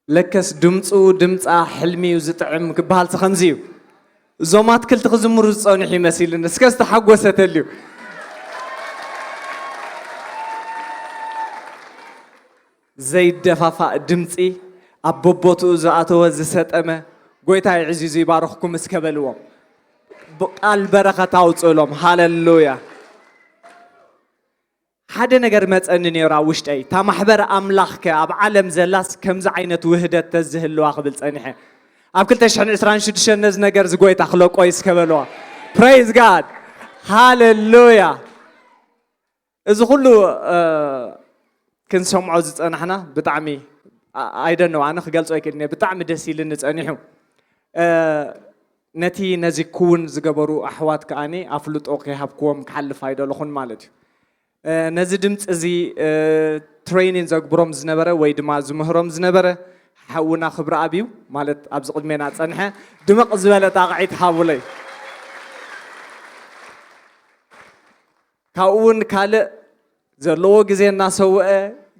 لكس دمصو دمصا حلمي وزطعم كبهال تخمزيو زومات كل تخزمرو صونحي مسيل نسكست حقوستليو زي الدفافا دمصي ابوبوتو زاتو زسطمه غويتاي عزيزو يبارخكم اسكبلوم قال بركه تاوصلهم هاليلويا حدا نجر متصنن يرا وشتاي تا محبر املاخك اب عالم زلاس كمز عينت وهدت تزهلوا قبل صنيحه اب كل تشحن 26 نز نجر زغويت اخلو قويس كبلوا praise god هاليلويا اذا كله كنسمعوا زصنحنا بطعمي I don't know انا خغلصو يكدني بطعم دس يلن صنيحو نتي نزي كون زغبرو احوات كاني افلطو كيحبكم كحلف ايدلخون مالتي نزي دمص ازي ترينينج زغبروم زنبره وي دما زمهروم زنبره حونا خبر ابيو مالت ابز قدمينا صنحه دمق زباله طاقعيت حاولي كاون كاله زلو غزينا سوء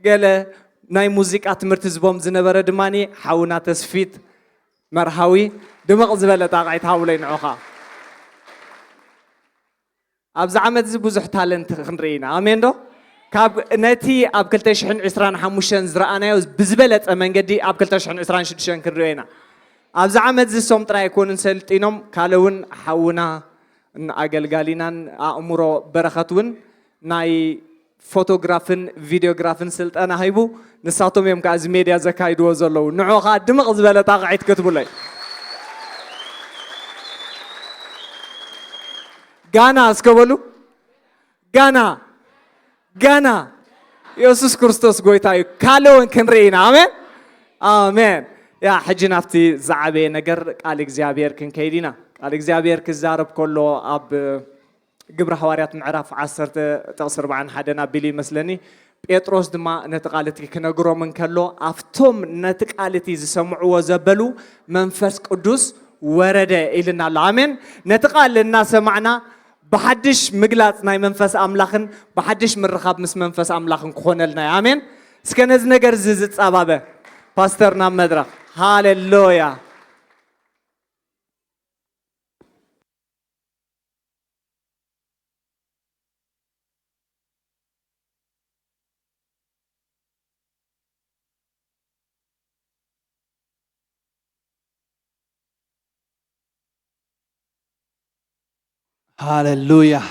قال ناي موزيقا تمرت زبوم زنبره دماني حونا تسفيت مرحوي دمق زباله طاقعيت حاولي نعوخا ابز عمد بزح تالنت خنرينا امين دو كاب نتي اب كلتشحن 25 زرانايو بزبلت منقدي اب كلتشحن 26 كنرينا ابز عمد زسوم طرا يكون سلطينوم كالون حونا اغلغالينان امورو برختون ناي فوتوغرافن فيديوغرافن سلطانا هيبو نساتوم يم كاز ميديا زكايدو زلو نعوخا دمق زباله طاقعيت كتبولي غانا اسكبلو غانا يسوع كريستوس غويتاي كالون كنرينا امين امين يا حجنا افتي زعبي نجر قال اغزابير كنكيدينا قال اغزابير كزارب كله اب قبر حواريات معرف 10 تقصر بعن حدنا بلي مسلني بيتروس دما نتقالتي كنغرو من كلو افتم نتقالتي زسمعوا وزبلوا منفس قدوس ورد إلنا آمين نتقال الناس معنا بحدش مقلات ناي منفس أملاخن بحدش مرخاب مس منفس أملاخن كون لنا آمين سكنز نجر زيزت أبابه باسترنا مدرك هاليلويا هاليلويا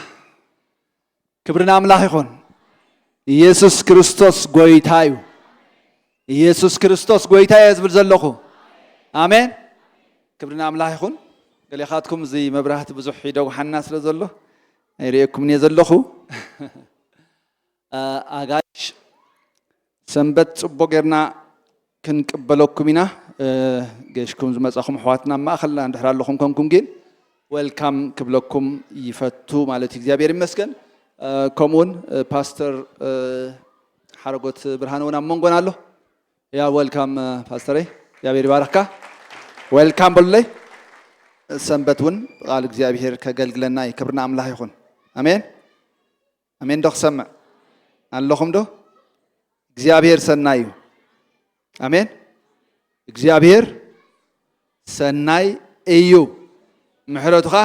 كبرنا أملاخ يكون يسوع كريستوس غويتايو يسوع كريستوس غويتاي يزبل زلخو آمين كبرنا أملاخ يكون قال يخاتكم زي مبرهات بزح يدو حناس لزلو يريكم نيزلخو أغاش سنبت بوغرنا كنقبلوكم جيشكم زمصاخم حواتنا ما خلنا ندحر لكم كنكم جين ويلكم كبلكم يفتو مالتي እግዚአብሔር ይመስገን ኮሙን ፓስተር حرقوت برهانونا منغونالو يا ويلكم ፓስተር እግዚአብሔር ይባርካ ويلكم بلله ሰንበቱን ቃል እግዚአብሔር ከገልግለና ይክብርና አምላክ ይሁን አሜን አሜን ዶክ ሰማ አለኹም ዶ እግዚአብሔር ሰናዩ አሜን እግዚአብሔር ሰናይ እዩ محرتها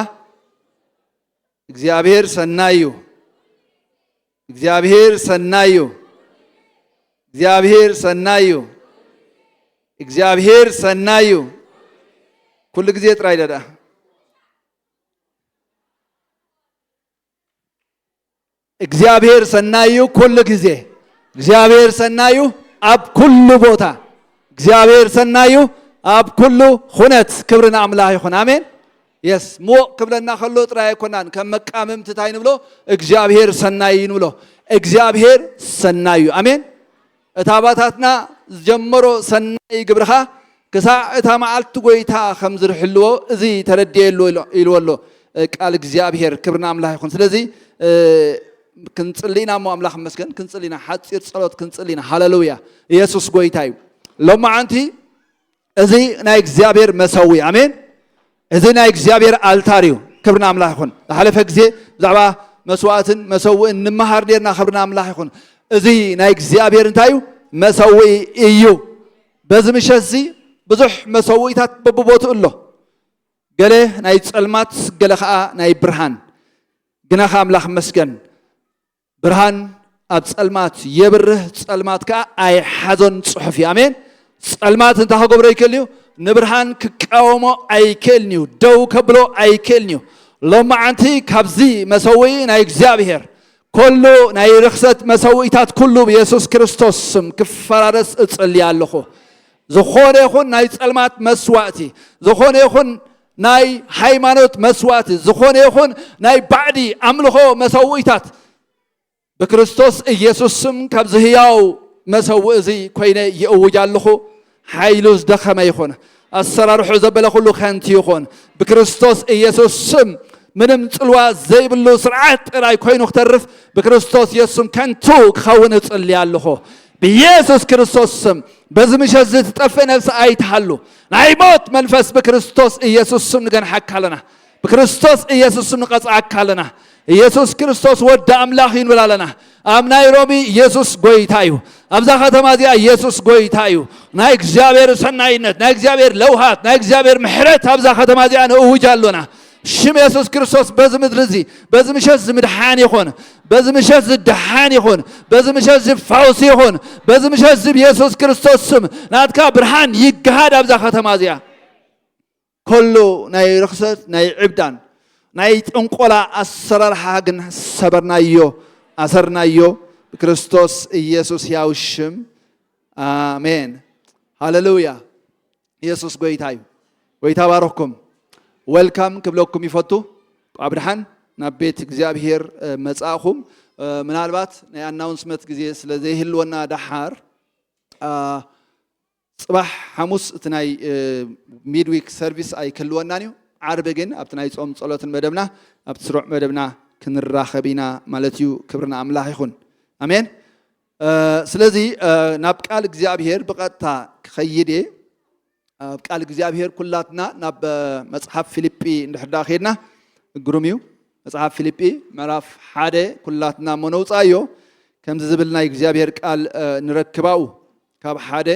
እግዚአብሔር ሰናዩ እግዚአብሔር ሰናዩ እግዚአብሔር ሰናዩ እግዚአብሔር ሰናዩ كل ጊዜ ጥራ ይደዳ እግዚአብሔር ሰናዩ كل ጊዜ እግዚአብሔር ሰናዩ አብ كل ቦታ እግዚአብሔር ሰናዩ አብ كل ሁነት ክብርና አምላክ ይሁን አሜን يس مو قبلنا خلو طراي كونان كمقامم تتاين بلو እግዚአብሔር ሰናይን ብሎ እግዚአብሔር ሰናዩ አሜን እታባታትና ጀመሮ ሰናይ ግብርኻ ከሳዕታ ማዓልት ጎይታ ከምዝር ሕልዎ እዚ ተረድየሉ ኢልወሎ ቃል እግዚአብሔር ክብርና አምላክ ይሁን ስለዚህ ክንጽሊና ሞ አምላክ መስገን ክንጽሊና ሐጽር ጸሎት ክንጽሊና ሃሌሉያ ኢየሱስ ጎይታዩ ለማዓንቲ እዚ ናይ እግዚአብሔር መሰዊ አሜን እዚና እግዚአብሔር አልታሪው ክብርና አምላክ ይሁን ለሐለፈ ጊዜ ዛባ መስዋዕትን መሰውእን ንመሃር ደርና ክብርና አምላክ ይሁን እዚ ናይ እግዚአብሔር እንታዩ መሰዊ እዩ በዝምሸዚ ብዙሕ መሰዊታት በብቦቱ ኣሎ ገለ ናይ ጸልማት ገለ ከዓ ናይ ብርሃን ግና አምላኽ መስገን ብርሃን ኣብ ጸልማት የብርህ ጸልማት ከዓ ኣይ ሓዞን ጽሑፍ አሜን ጸልማት እንታኸገብሮ ይከልዩ ንብርሃን ክቃወሞ ኣይከልኒዩ ደው ከብሎ ኣይከልኒዩ ሎማዓንቲ ካብዚ መሰዊ ናይ እግዚአብሔር ኩሉ ናይ ርክሰት መሰዊታት ኩሉ ኢየሱስ ክርስቶስ ስም ክፈራረስ እጽልይ ኣለኹ ዝኾነ ይኹን ናይ ጸልማት መስዋዕቲ ዝኾነ ይኹን ናይ ሃይማኖት መስዋዕቲ ዝኾነ ይኹን ናይ ባዕዲ ኣምልኾ መሰዊታት በክርስቶስ ኢየሱስ ስም ካብዚ ህያው መሰዊ እዚ ኮይነ ይእውጅ ኣለኹ ሓይሉ ዝደኸመ ይኹን ኣሰራርሑ ዘበለ ኩሉ ከንቲ ይኹን በክርስቶስ ኢየሱስ ስም ምንም ጽልዋ ዘይብሉ ስርዓት ጥራይ ኮይኑ ክተርፍ በክርስቶስ ኢየሱስ ስም ከንቱ ክኸውን እጽልይ ኣለኹ በኢየሱስ ክርስቶስ ስም በዚ ምሸት ዝጠፈ ነፍስ ኣይተሃሉ ናይ ሞት መንፈስ በክርስቶስ ኢየሱስ ስም ንገንሐካ ኣለና በክርስቶስ ኢየሱስ ስም ንቀጽዓካ ኣለና ኢየሱስ ክርስቶስ ወዲ አምላኽ ይንብል ኣለና ኣብ ናይ ሮሚ ኢየሱስ ጎይታ እዩ ኣብዛ ከተማ እዚኣ ኢየሱስ ጎይታ እዩ ናይ እግዚአብሔር ሰናይነት ናይ እግዚአብሔር ለውሃት ናይ እግዚአብሔር ምሕረት ኣብዛ ከተማ እዚኣ ንእውጅ ኣለና ሽም ኢየሱስ ክርስቶስ በዚ ምድሪ እዚ በዚ ምሸት ዝምድሓን ይኹን በዚ ምሸት ዝድሓን ይኹን በዚ ምሸት ዝፋውስ ይኹን በዚ ምሸት ኢየሱስ ክርስቶስ ስም ናትካ ብርሃን ይገሃድ ኣብዛ ከተማ እዚኣ ኩሉ ናይ ርክሰት ናይ ዕብዳን ናይ ጥንቆላ ኣሰራርሓ ግን ሰበርናዮ ኣሰርናዮ በክርስቶስ ኢየሱስ ያው ሽም አሜን ሃሌሉያ ኢየሱስ ጎይታ እዩ ጎይታ ባረኩም ዌልካም ክብለኩም ይፈቱ አብርሃን ናብ ቤት እግዚአብሔር መጻኹም ምናልባት ናይ አናውንስመንት ጊዜ ስለዚህ ህልወና ዳሓር ጽባሕ ሐሙስ እቲ ናይ ሚድዊክ ሰርቪስ ኣይ ክልወናኒዩ ዓርብ ግን ኣብቲ ናይ ጾም ጸሎትን መደብና ኣብቲ ስሩዕ መደብና ክንራኸቢና ማለት እዩ ክብርና አምላኽ ይኹን አሜን ስለዚህ ናብ ቃል እግዚአብሔር በቀጥታ ከይዴ ቃል እግዚአብሔር ኩላትና ናብ መጽሐፍ ፊልጵ እንድሕዳ ኸድና ግሩሚው መጽሐፍ ፊልጵ ምዕራፍ 1 ኩላትና መነውጻዮ ከምዚ ዝብል ናይ እግዚአብሔር ቃል ንረክባው ካብ 1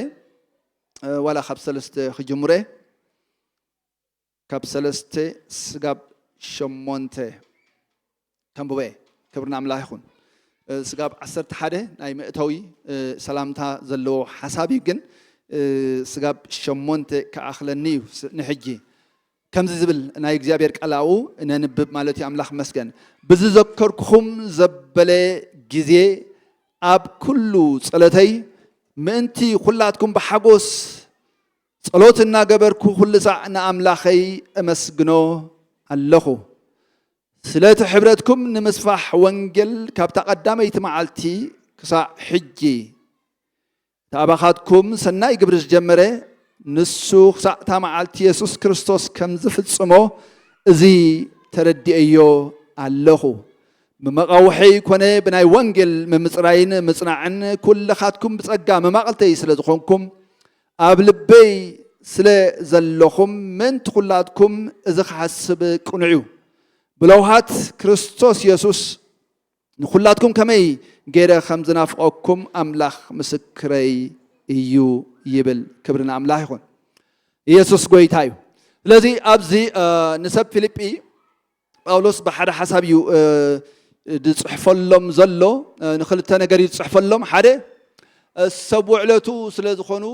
ወላ ካብ 3 ክጅምረ ካብ 3 ስጋብ 8 ተንብበ ክብርና አምላኽ ይኹን ስጋብ 11 ናይ ምእተዊ ሰላምታ ዘለዎ ሓሳብ ግን ስጋብ 8 ከኣኽለኒ ንሕጂ ከምዚ ዝብል ናይ እግዚአብሔር ቃላው ነንብብ ማለት እዩ አምላኽ መስገን ብዝዘከርኩኹም ዘበለ ጊዜ ኣብ ኩሉ ጸለተይ ምእንቲ ኩላትኩም ብሓጎስ ጸሎት እናገበርኩ ኩሉ ሰዓት ንኣምላኸይ እመስግኖ ኣለኹ ስለቲ ሕብረትኩም ንምስፋሕ ወንጌል ካብ ተቐዳመይቲ መዓልቲ ክሳዕ ሕጂ ታባኻትኩም ሰናይ ግብሪ ዝጀመረ ንሱ ክሳዕ ታ መዓልቲ ኢየሱስ ክርስቶስ ከም ዝፍጽሞ እዚ ተረዲአዮ ኣለኹ ብመቃውሒ ኮነ ብናይ ወንጌል ምምጽራይን ምጽናዕን ኩልኻትኩም ብጸጋ መማቕልተይ ስለ ዝኾንኩም ኣብ ልበይ ስለ ዘለኹም ምንቲ ኩላትኩም እዚ ክሓስብ ቅንዑ ብለውሃት ክርስቶስ ኢየሱስ ንኩላትኩም ከመይ ገይረ ከም ዝናፍቐኩም አምላኽ ምስክረይ እዩ ይብል ክብርና አምላኽ ይኹን ኢየሱስ ጎይታ እዩ ስለዚ ኣብዚ ንሰብ ፊልጵ ጳውሎስ ብሓደ ሓሳብ እዩ ዝጽሕፈሎም ዘሎ ንኽልተ ነገር እዩ ዝጽሕፈሎም ሓደ ሰብ ውዕለቱ ስለ ዝኾኑ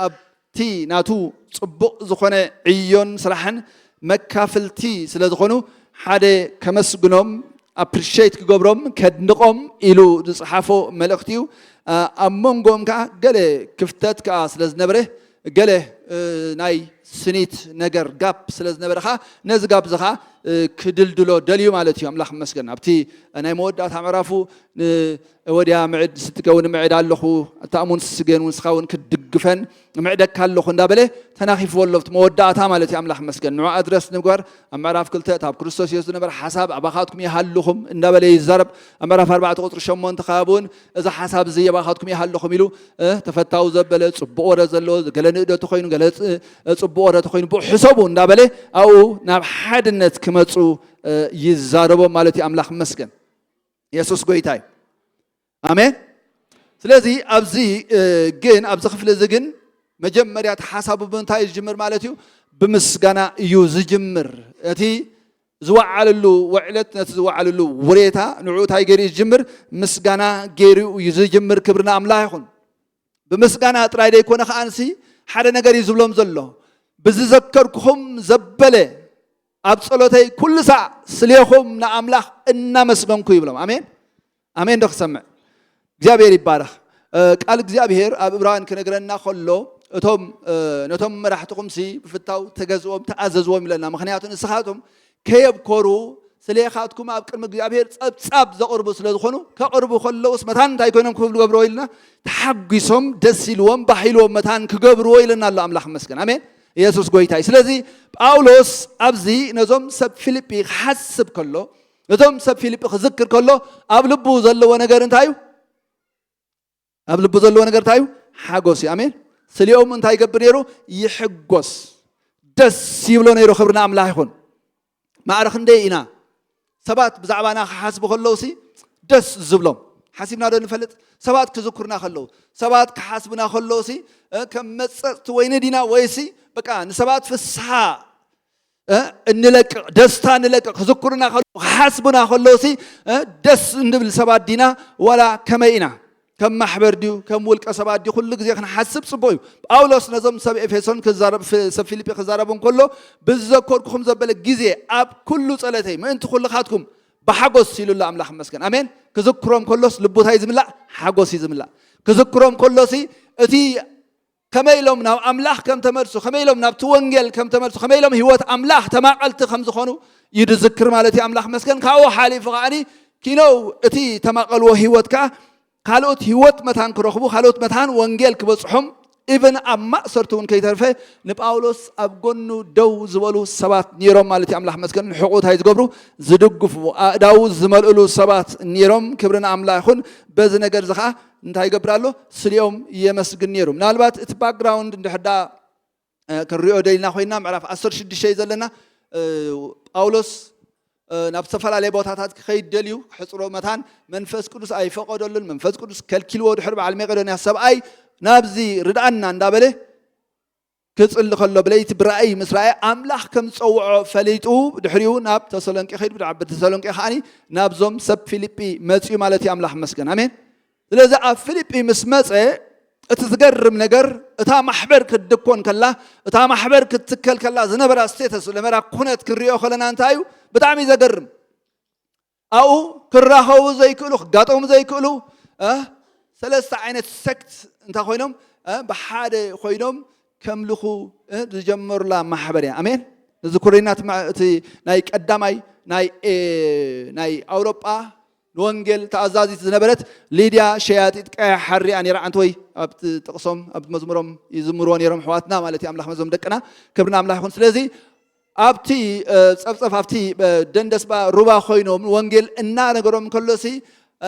ኣብቲ ናቱ ጽቡቕ ዝኾነ ዕዮን ስራሕን መካፍልቲ ስለ ዝኾኑ ሓደ ከመስግኖም appreciate ክገብሮም ከድንቆም ኢሉ ዝጽሓፎ መልእኽቲ እዩ ኣብ መንጎም ከዓ ገለ ክፍተት ከዓ ስለ ዝነበረ ገለ ናይ ስኒት ነገር ጋፕ ስለ ዝነበረኻ ነዚ ጋፕ ዝኻ ክድልድሎ ደልዩ ማለት እዩ አምላኽ መስገን ኣብቲ ናይ መወዳእታ ምዕራፉ ወዲያ ምዕድ ስትከውን ምዕድ ኣለኹ ተኣሙን ስገን ወንስኻውን ክድግፈን ምዕደካ ኣለኹ እንዳበለ ተናኺፍዎ ኣለፍት መወዳእታ ማለት እዩ አምላኽ መስገን ንዑ ኣድረስ ንግበር ኣብ ምዕራፍ 2 ኣብ ክርስቶስ ኢየሱስ ዝነበረ ሓሳብ ኣባኻትኩም ይሃልኹም እንዳበለ ይዛረብ ኣብ ምዕራፍ 4 ቁጥሪ 8 ካቡን እዚ ሓሳብ እዚ ኣባኻትኩም ይሃልኹም ኢሉ ተፈታው ዘበለ ጽቡቕ ወረ ዘሎ ገለ ንእደቱ ኮይኑ ገለ ጽቡቕ ወረ ተኮይኑ ብሕሰቡ እንዳበለ ኣኡ ናብ ሓድነት ክመጹ ይዛረቦም ማለት እዩ አምላኽ መስገን ኢየሱስ ጎይታ እዩ አሜን ስለዚህ ኣብዚ ግን ኣብዚ ክፍለ እዚ ግን መጀመሪያ ተሓሳቡ ብምንታይ ዝጅምር ማለት እዩ ብምስጋና እዩ ዝጅምር እቲ ዝወዓለሉ ውዕለት ነቲ ዝወዓለሉ ውሬታ ንዑ እንታይ ገይሩ ዝጅምር ምስጋና ገይሩ እዩ ዝጅምር ክብርና ኣምላኽ ይኹን ብምስጋና ጥራይ ደይኮነ ከኣንሲ ሓደ ነገር እዩ ዝብሎም ዘሎ ብዝዘከርኩኹም ዘበለ ኣብ ጸሎተይ ኩሉ ሰዕ ስለኹም ንኣምላኽ እናመስገንኩ ይብሎም ኣሜን ኣሜን ዶ ክሰምዕ እግዚአብሔር ይባረኽ ቃል እግዚአብሔር ኣብ ዕብራውያን ክነግረና ከሎ እቶም ነቶም መራሕትኩም ሲ ብፍታው ተገዝኦም ተኣዘዝዎም ይለና ምክንያቱ ንስኻቶም ከየብኮሩ ስለኻትኩም ኣብ ቅድሚ እግዚአብሔር ጸብጻብ ዘቕርቡ ስለዝኾኑ ከቕርቡ ከለውስ መታን እንታይ ኮይኖም ክብሉ ገብርዎ ኢልና ተሓጒሶም ደስ ኢልዎም ባሂልዎም መታን ክገብርዎ ኢለና ኣሎ ኣምላኽ መስገን ኣሜን ኢየሱስ ጎይታይ ስለዚ ጳውሎስ ኣብዚ ነዞም ሰብ ፊልጵ ክሓስብ ከሎ ነዞም ሰብ ፊልጵ ክዝክር ከሎ ኣብ ልቡ ዘለዎ ነገር እንታይ እዩ ኣብ ልቡ ዘለዎ ነገር እንታይ እዩ ሓጎስ እዩ ኣሜን ስሊኦም እንታይ ይገብር ነይሩ ይሕጎስ ደስ ይብሎ ነይሩ ክብርና ኣምላኽ ይኹን ማዕረኽ እንደይ ኢና ሰባት ብዛዕባና ክሓስቡ ከለውሲ ደስ ዝብሎም ሓሲብና ዶ ንፈልጥ ሰባት ክዝክሩና ከለው ሰባት ክሓስቡና ከለውሲ ከም መፀፅቲ ወይኒ ዲና ወይሲ በቃ ንሰባት ፍስሓ እንለቅቕ ደስታ እንለቅቕ ክዝክሩና ከለው ክሓስቡና ከለውሲ ደስ እንብል ሰባት ዲና ወላ ከመይ ኢና ከም ማሕበር ድዩ ከም ውልቀ ሰባት ድዩ ኩሉ ግዜ ክንሓስብ ጽቡቕ እዩ ጳውሎስ ነዞም ሰብ ኤፌሶን ሰብ ፊልጵ ክዛረቦም ከሎ ብዝዘከርኩኹም ዘበለ ግዜ ኣብ ኩሉ ጸለተይ ምእንቲ ኩልኻትኩም ብሓጎስ ኢሉላ ኣምላኽ መስገን ኣሜን ክዝክሮም ከሎስ ልቡታይ ዝምላእ ሓጎስ እዩ ዝምላእ ክዝክሮም ከሎሲ እቲ ከመይ ኢሎም ናብ ኣምላኽ ከም ተመልሱ ከመይ ኢሎም ናብቲ ወንጌል ከም ተመልሱ ከመይ ኢሎም ህይወት ኣምላኽ ተማቐልቲ ከም ዝኾኑ ይድዝክር ማለት እዩ ኣምላኽ መስገን ካብኡ ሓሊፉ ከዓኒ ኪኖው እቲ ተማቐልዎ ህይወት ከዓ ካልኦት ህይወት መታን ክረኽቡ ካልኦት መታን ወንጌል ክበጽሖም ኢቨን ኣብ ማእሰርቱ እውን ከይተርፈ ንጳውሎስ ኣብ ጎኑ ደው ዝበሉ ሰባት ነይሮም ማለት እዩ ኣምላኽ መስገን ሕቁታይ ዝገብሩ ዝድግፉ ኣእዳው ዝመልእሉ ሰባት ነይሮም ክብርና ኣምላኽ ይኹን በዚ ነገር እዚ ከዓ እንታይ ይገብር ኣሎ ስሊኦም የመስግን ነይሩ ምናልባት እቲ ባክግራውንድ እንድሕዳ ክንሪኦ ደሊና ኮይና ምዕራፍ 16 ዘለና ጳውሎስ ናብ ዝተፈላለዩ ቦታታት ክኸይድ ደልዩ ክሕፅሮ መታን መንፈስ ቅዱስ ኣይፈቀደሉን መንፈስ ቅዱስ ከልኪልዎ ድሕሪ በዓል መቄዶንያ ሰብኣይ ናብዚ ርድኣና እንዳበለ ክፅሊ ከሎ ብለይቲ ብራእይ ምስ ረኣየ ኣምላኽ ከም ዝፀውዖ ፈሊጡ ድሕሪኡ ናብ ተሰሎንቄ ኸይድ ብዛዕባ ተሰሎንቄ ከዓኒ ናብዞም ሰብ ፊልጵ መፅኡ ማለት እዩ ኣምላኽ መስገን ኣሜን ስለዚ ኣብ ፊልጵ ምስ መፀ እቲ ዝገርም ነገር እታ ማሕበር ክትድኮን ከላ እታ ማሕበር ክትትከል ከላ ዝነበራ ስቴተስ ዝነበራ ኩነት ክንሪኦ ከለና እንታይ እዩ ብጣዕሚ ዘገርም ኣብኡ ክራኸቡ ዘይክእሉ ክጋጠሙ ዘይክእሉ ሰለስተ ዓይነት ሰክት እንታይ ኮይኖም ብሓደ ኮይኖም ከምልኹ ዝጀመሩላ ማሕበር እያ ኣሜን እዚ ኩሬናት እቲ ናይ ቀዳማይ ናይ ኣውሮጳ ንወንጌል ተኣዛዚት ዝነበረት ሊድያ ሸያጢት ቀያሕ ሓሪያ ነይራ ዓንቲ ወይ ኣብ ጥቕሶም ኣብ መዝሙሮም ይዝምርዎ ነይሮም ሕዋትና ማለት እዩ ኣምላኽ መዞም ደቅና ክብርና ኣምላኽ ይኹን ስለዚ ኣብቲ ፀብፀፍ ኣብቲ ደንደስባ ሩባ ኮይኖም ወንጌል እናነገሮም ከሎሲ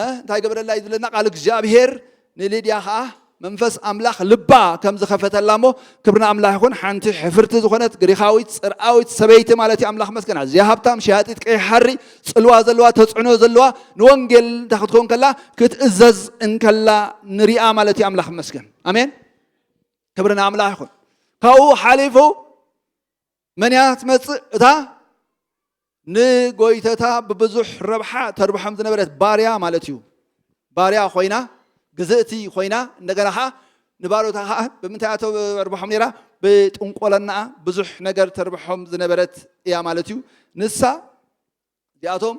እንታይ ገብረላ እዩ ዝብለና ቃል እግዚኣብሔር ንሊድያ ከዓ መንፈስ ኣምላኽ ልባ ከም ዝኸፈተላ እሞ ክብርና ኣምላኽ ይኹን ሓንቲ ሕፍርቲ ዝኾነት ግሪኻዊት ፅርዓዊት ሰበይቲ ማለት እዩ ኣምላኽ መስገን ኣዝያ ሃብታም ሸያጢት ቀይሕ ሓሪ ፅልዋ ዘለዋ ተፅዕኖ ዘለዋ ንወንጌል እንታይ ክትኮን ከላ ክትእዘዝ እንከላ ንሪኣ ማለት እዩ ኣምላኽ መስገን ኣሜን ክብርና ኣምላኽ ይኹን ካብኡ ሓሊፉ መንያ ትመፅእ እታ ንጎይተታ ብብዙሕ ረብሓ ተርብሖም ዝነበረት ባርያ ማለት እዩ ባርያ ኮይና ግዝእቲ ኮይና እንደገና ከዓ ንባሮታ ከዓ ብምንታይ ተርብሖም ነይራ ብጥንቆለና ብዙሕ ነገር ተርብሖም ዝነበረት እያ ማለት እዩ ንሳ እዚኣቶም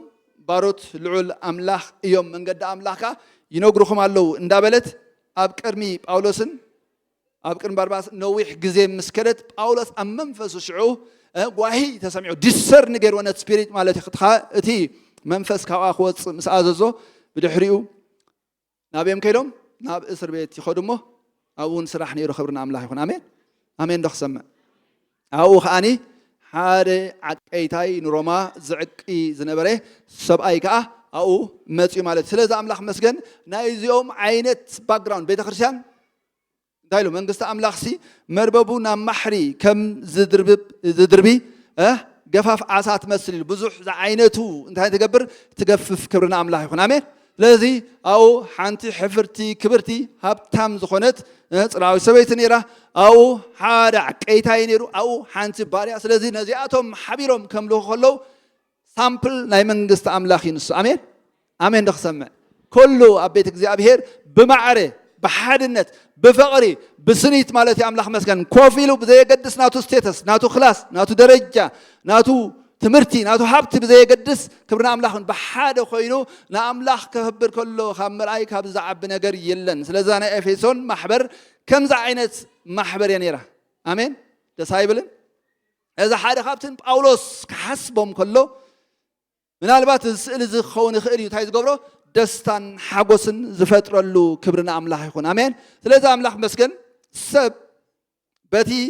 ባሮት ልዑል ኣምላኽ እዮም መንገዲ ኣምላኽ ከዓ ይነግሩኹም ኣለው እንዳበለት ኣብ ቅድሚ ጳውሎስን ኣብ ቅድሚ ባርባስ ነዊሕ ግዜ ምስ ከደት ጳውሎስ ኣብ መንፈሱ ሽዑ ጓሂ ተሰሚዑ ዲሰርን ገይርዎ ነቲ ስፒሪት ማለት እዩ እቲ መንፈስ ካብኣ ክወፅእ ምስ ኣዘዞ ብድሕሪኡ ናብዮም ከይዶም ናብ እስር ቤት ይኸዱ እሞ ኣብኡ ስራሕ ነይሩ ክብርና ኣምላኽ ይኹን ኣሜን ኣሜን ዶ ክሰምዕ ኣብኡ ከዓኒ ሓደ ዓቀይታይ ንሮማ ዝዕቂ ዝነበረ ሰብኣይ ከዓ ኣብኡ መፅኡ ማለት እዩ ስለዚ ኣምላኽ መስገን ናይ እዚኦም ዓይነት ባክግራውንድ ቤተክርስትያን እንታይ ኢሉ መንግስቲ ኣምላኽሲ መርበቡ ናብ ማሕሪ ከም ዝድርቢ ገፋፍ ዓሳ ትመስል ኢሉ ብዙሕ ዝዓይነቱ እንታይ ትገብር ትገፍፍ ክብርና ኣምላኽ ይኹን ኣሜን ስለዚህ አው ሓንቲ ሕፍርቲ ክብርቲ ሃብታም ዝኾነት ጽላዊ ሰበይቲ ነራ አው ሓደ ዓቀይታይ ነሩ አው ሓንቲ ባርያ ስለዚህ ነዚኣቶም ሓቢሮም ከምልኹ ከለው ሳምፕል ናይ መንግስቲ ኣምላኽ ይንሱ አሜን አሜን ደኽሰምዕ ኩሉ ኣብ ቤት እግዚአብሔር ብማዕረ بحادنت بفقري بسنيت مالتي أملاخ مسكن كوفيلو بزي قدس ناتو ستيتس ناتو خلاص ناتو درجة ناتو تمرتي ناتو حبت بزي قدس كبرنا أملاخن بحادة خوينو نا أملاخ كهبر كله خمر أي كاب زعب نجر يلن سلزانا إفيسون محبر كم زعينت محبر ينيره آمين تسايبلن إذا حدا خابتن باولوس حسبهم كله من البات الز خون خير يتعيز قبره دستان حقوسن زفترلو كبرنا أملاح يكون آمين ثلاثة أملاح مسكن سب بتي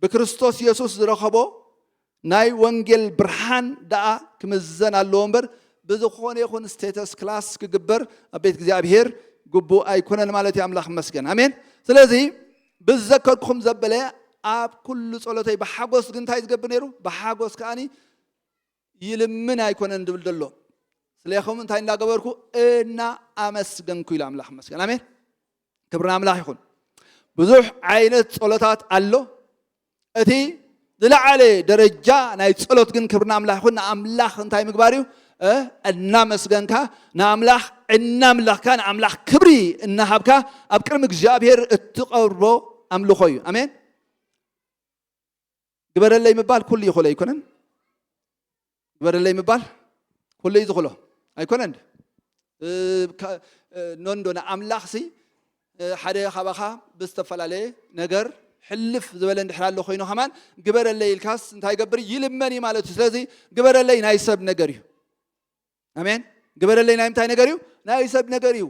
بكريستوس يسوع زرخبو ناي وانجيل برهان دا كمزنا اللومبر بزخون يكون ستاتس كلاس كجبر أبيت جابير جبو أيكون المالتي أملاح مسكن آمين ثلاثة بذكركم زبلة أب كل صلاتي بحقوس جنتايز جبنيرو بحقوس كاني يلمن أيكون ندبل دلو سليخهم انتهي لا قبركو إنا أمسجن كل أملاح مسكن آمين كبرنا أملاح يكون بزوح عينة صلاتات الله أتي دل عليه درجة نايت صلات جن كبرنا أملاح يكون أملاح انتهي مقباريو إنا مسجن كا نأملاح إنا أملاح كان أملاح كبري إنا هبكا أبكرمك جابير التقربو أملوخي آمين قبر الله يمبال كل يخلي يكونن قبر الله يمبال كل يدخله أيكونن نوندونا أملاخ سي حدا خباخا بستفعل عليه نجر حلف زبالن حلال لخينه كمان قبر الليل الكاس انتهى قبر يلمني مالته سلازي قبر الليل نايسب نجريو آمين قبر الليل نايم تاي نجريو نايسب نجريو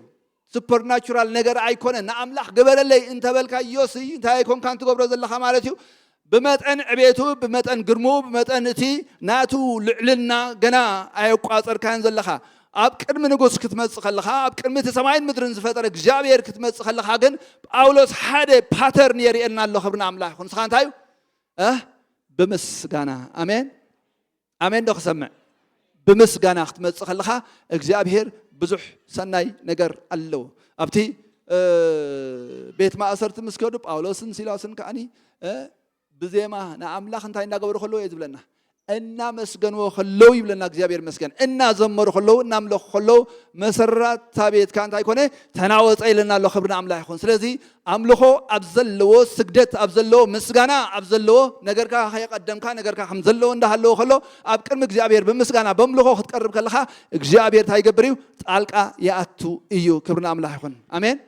سوبر ناتشورال نجر أيكونن نأملاخ قبر الليل انت بالك يوسي انت أيكون كانت قبر زل خمالتيو بمتن عبيتو بمتن قرمو بمتن تي ناتو لعلنا جنا أيقاطر كان زلخا أبكر من جوز كتمت خلخا أبكر من تسمعين مدرن زفتر جابير كتمت خلخا جن أولوس حدا باترن يري إن الله خبرنا أملاح خن سخان تايو بمس جنا آمين آمين دخ سمع بمس جنا كتمت خلخا جابير بزح سناي نجر الله أبتي بيت ما أسرت مسكودب أولوسن سيلاسن كأني بزيما نأملاخ انتهي نقبر خلو يزبلنا إنا مسجن وخلو يبلنا እግዚአብሔር مسجن إنا زمر خلو نملخ خلو مسرات ثابت كان تايكونه تناوز إلنا الله خبرنا أملاح يكون سلزي أملخو أبزلو سجدت أبزلو مسجنا أبزلو نجرك خيق قدم كان نجرك حمزلو إنده هلو خلو أبكر እግዚአብሔር بمسجنا بملخو خد قرب كلها እግዚአብሔር تايجبريو تعلق يأتو إيو خبرنا أملاح يكون آمين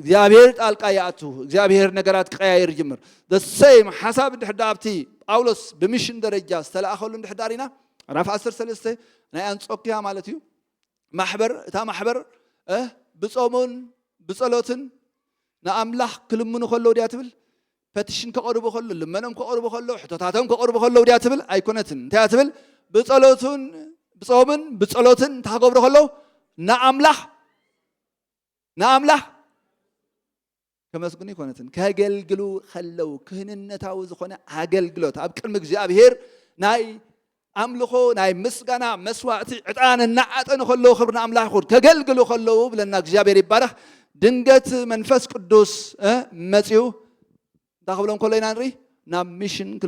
እግዚአብሔር ጣልቃ ያቱ እግዚአብሔር ነገራት ቀያይር ጅምር the same ሐሳብ ድሕዳብቲ ጳውሎስ በሚሽን ደረጃ ዝተላኸሉ ድሕዳሪና ራፍ 10:3 ናይ አንጾኪያ ማለት እዩ ማሕበር እታ ማሕበር ብጾሙን ብጸሎትን ንኣምላኽ ክልምኑ ከለው ዲያ ትብል ፔቲሽን ከቀርቡ ከለው ልመኖም ከቀርቡ ከለው ሕቶታቶም ከቀርቡ ከለው ዲያ ትብል ኣይኮነትን እንታይ ትብል ብጸሎቱን ብጾሙን ብጸሎትን ታገብሩ ከለው ንኣምላኽ كمسكون يكونتن كهجلجلو خلو كهننتاو زخونه هجلجلوت أبكر እግዚአብሔር ناي أملخو ناي مسجنا مسواتي عطان النعتن خلو خبرنا أملاح خود كهجلجلو خلو بلنا እግዚአብሔር يبارك دنجت منفس قدوس مسيو داخلهم كلنا نري نام ميشن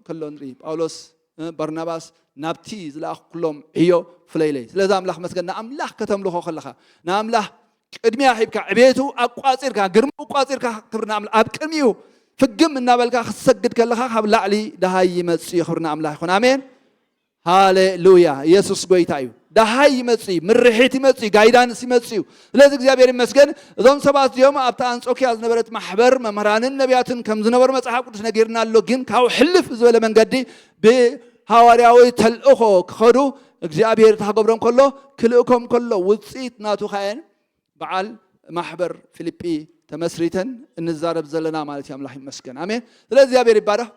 كلهم نري باولوس برناباس نابتي زلاخ كلهم هيو فليلي لازم أملاح مسجنا أملاح كتملخو خلخا ناملاح قدمي أحبك عبيتو أقاصرك قرم أقاصرك خبرنا أملاح أبكرميو فجم النابلك خسجد كلها خبر لعلي دهاي مسي خبرنا أملاح يكون آمين هاليلويا يسوع قويتايو دهاي مسي من ريحتي مسي قايدان سي مسيو لازم እግዚአብሔር ይመስገን ዞም ሰባት يوم أبتا أنصوكي أزنبرت محبر ممران النبياتن كم زنبر مصحف قدس نغيرنا له ግን ካው حلف زبل መንገዲ بحوارياوي تلأخو خدو እግዚአብሔር ታገብሮም ከሎ ክልእኮም ከሎ ውጽኢት ናቱ ኻየን بعال محبر فيليبي تمسريتن النزارب زلنا مالتي أملاح مسكن آمين لذي أبي رباره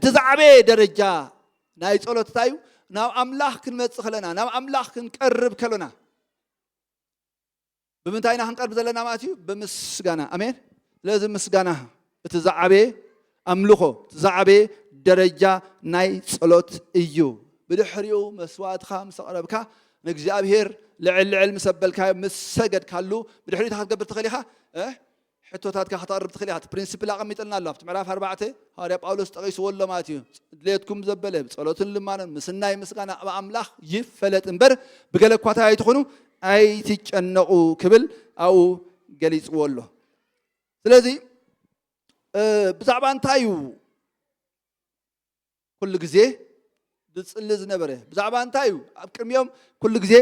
تزعبي درجة ناي صلوت تايو ناو أملاح كن متسخلنا ناو أملاح كن قرب كلنا بمنتاينا هنقرب زلنا ماتيو بمسجنا آمين لازم مسجنا تزعبي أملخو تزعبي درجة ناي صلوت إيو بدحريو مسوات خامس قربك ንእግዚአብሔር ልዕል ምሰበልካ ምሰገድ ካሉ ብድሕሪት ክትገብር ትኽእል ኢኻ ሕቶታትካ ከተቕርብ ትኽእል ኢኻ ፕሪንሲፕል ኣቐሚጥልና ኣሎ ኣብቲ ምዕራፍ 4 ሃዋርያ ጳውሎስ ጠቒስዎ ኣሎ ማለት እዩ ድሌትኩም ዘበለ ብጸሎትን ልማንን ምስናይ ምስጋና ኣብ ኣምላኽ ይፈለጥ እምበር ብገለ እኳ ኣይትኾኑ ኣይትጨነቑ ክብል ኣብኡ ገሊፅዎ ኣሎ ስለዚ ብዛዕባ እንታይ እዩ ኩሉ ግዜ ዝጽሊ ዝነበረ ብዛዕባ እንታይ እዩ ኣብ ቅድሚኦም ኩሉ ግዜ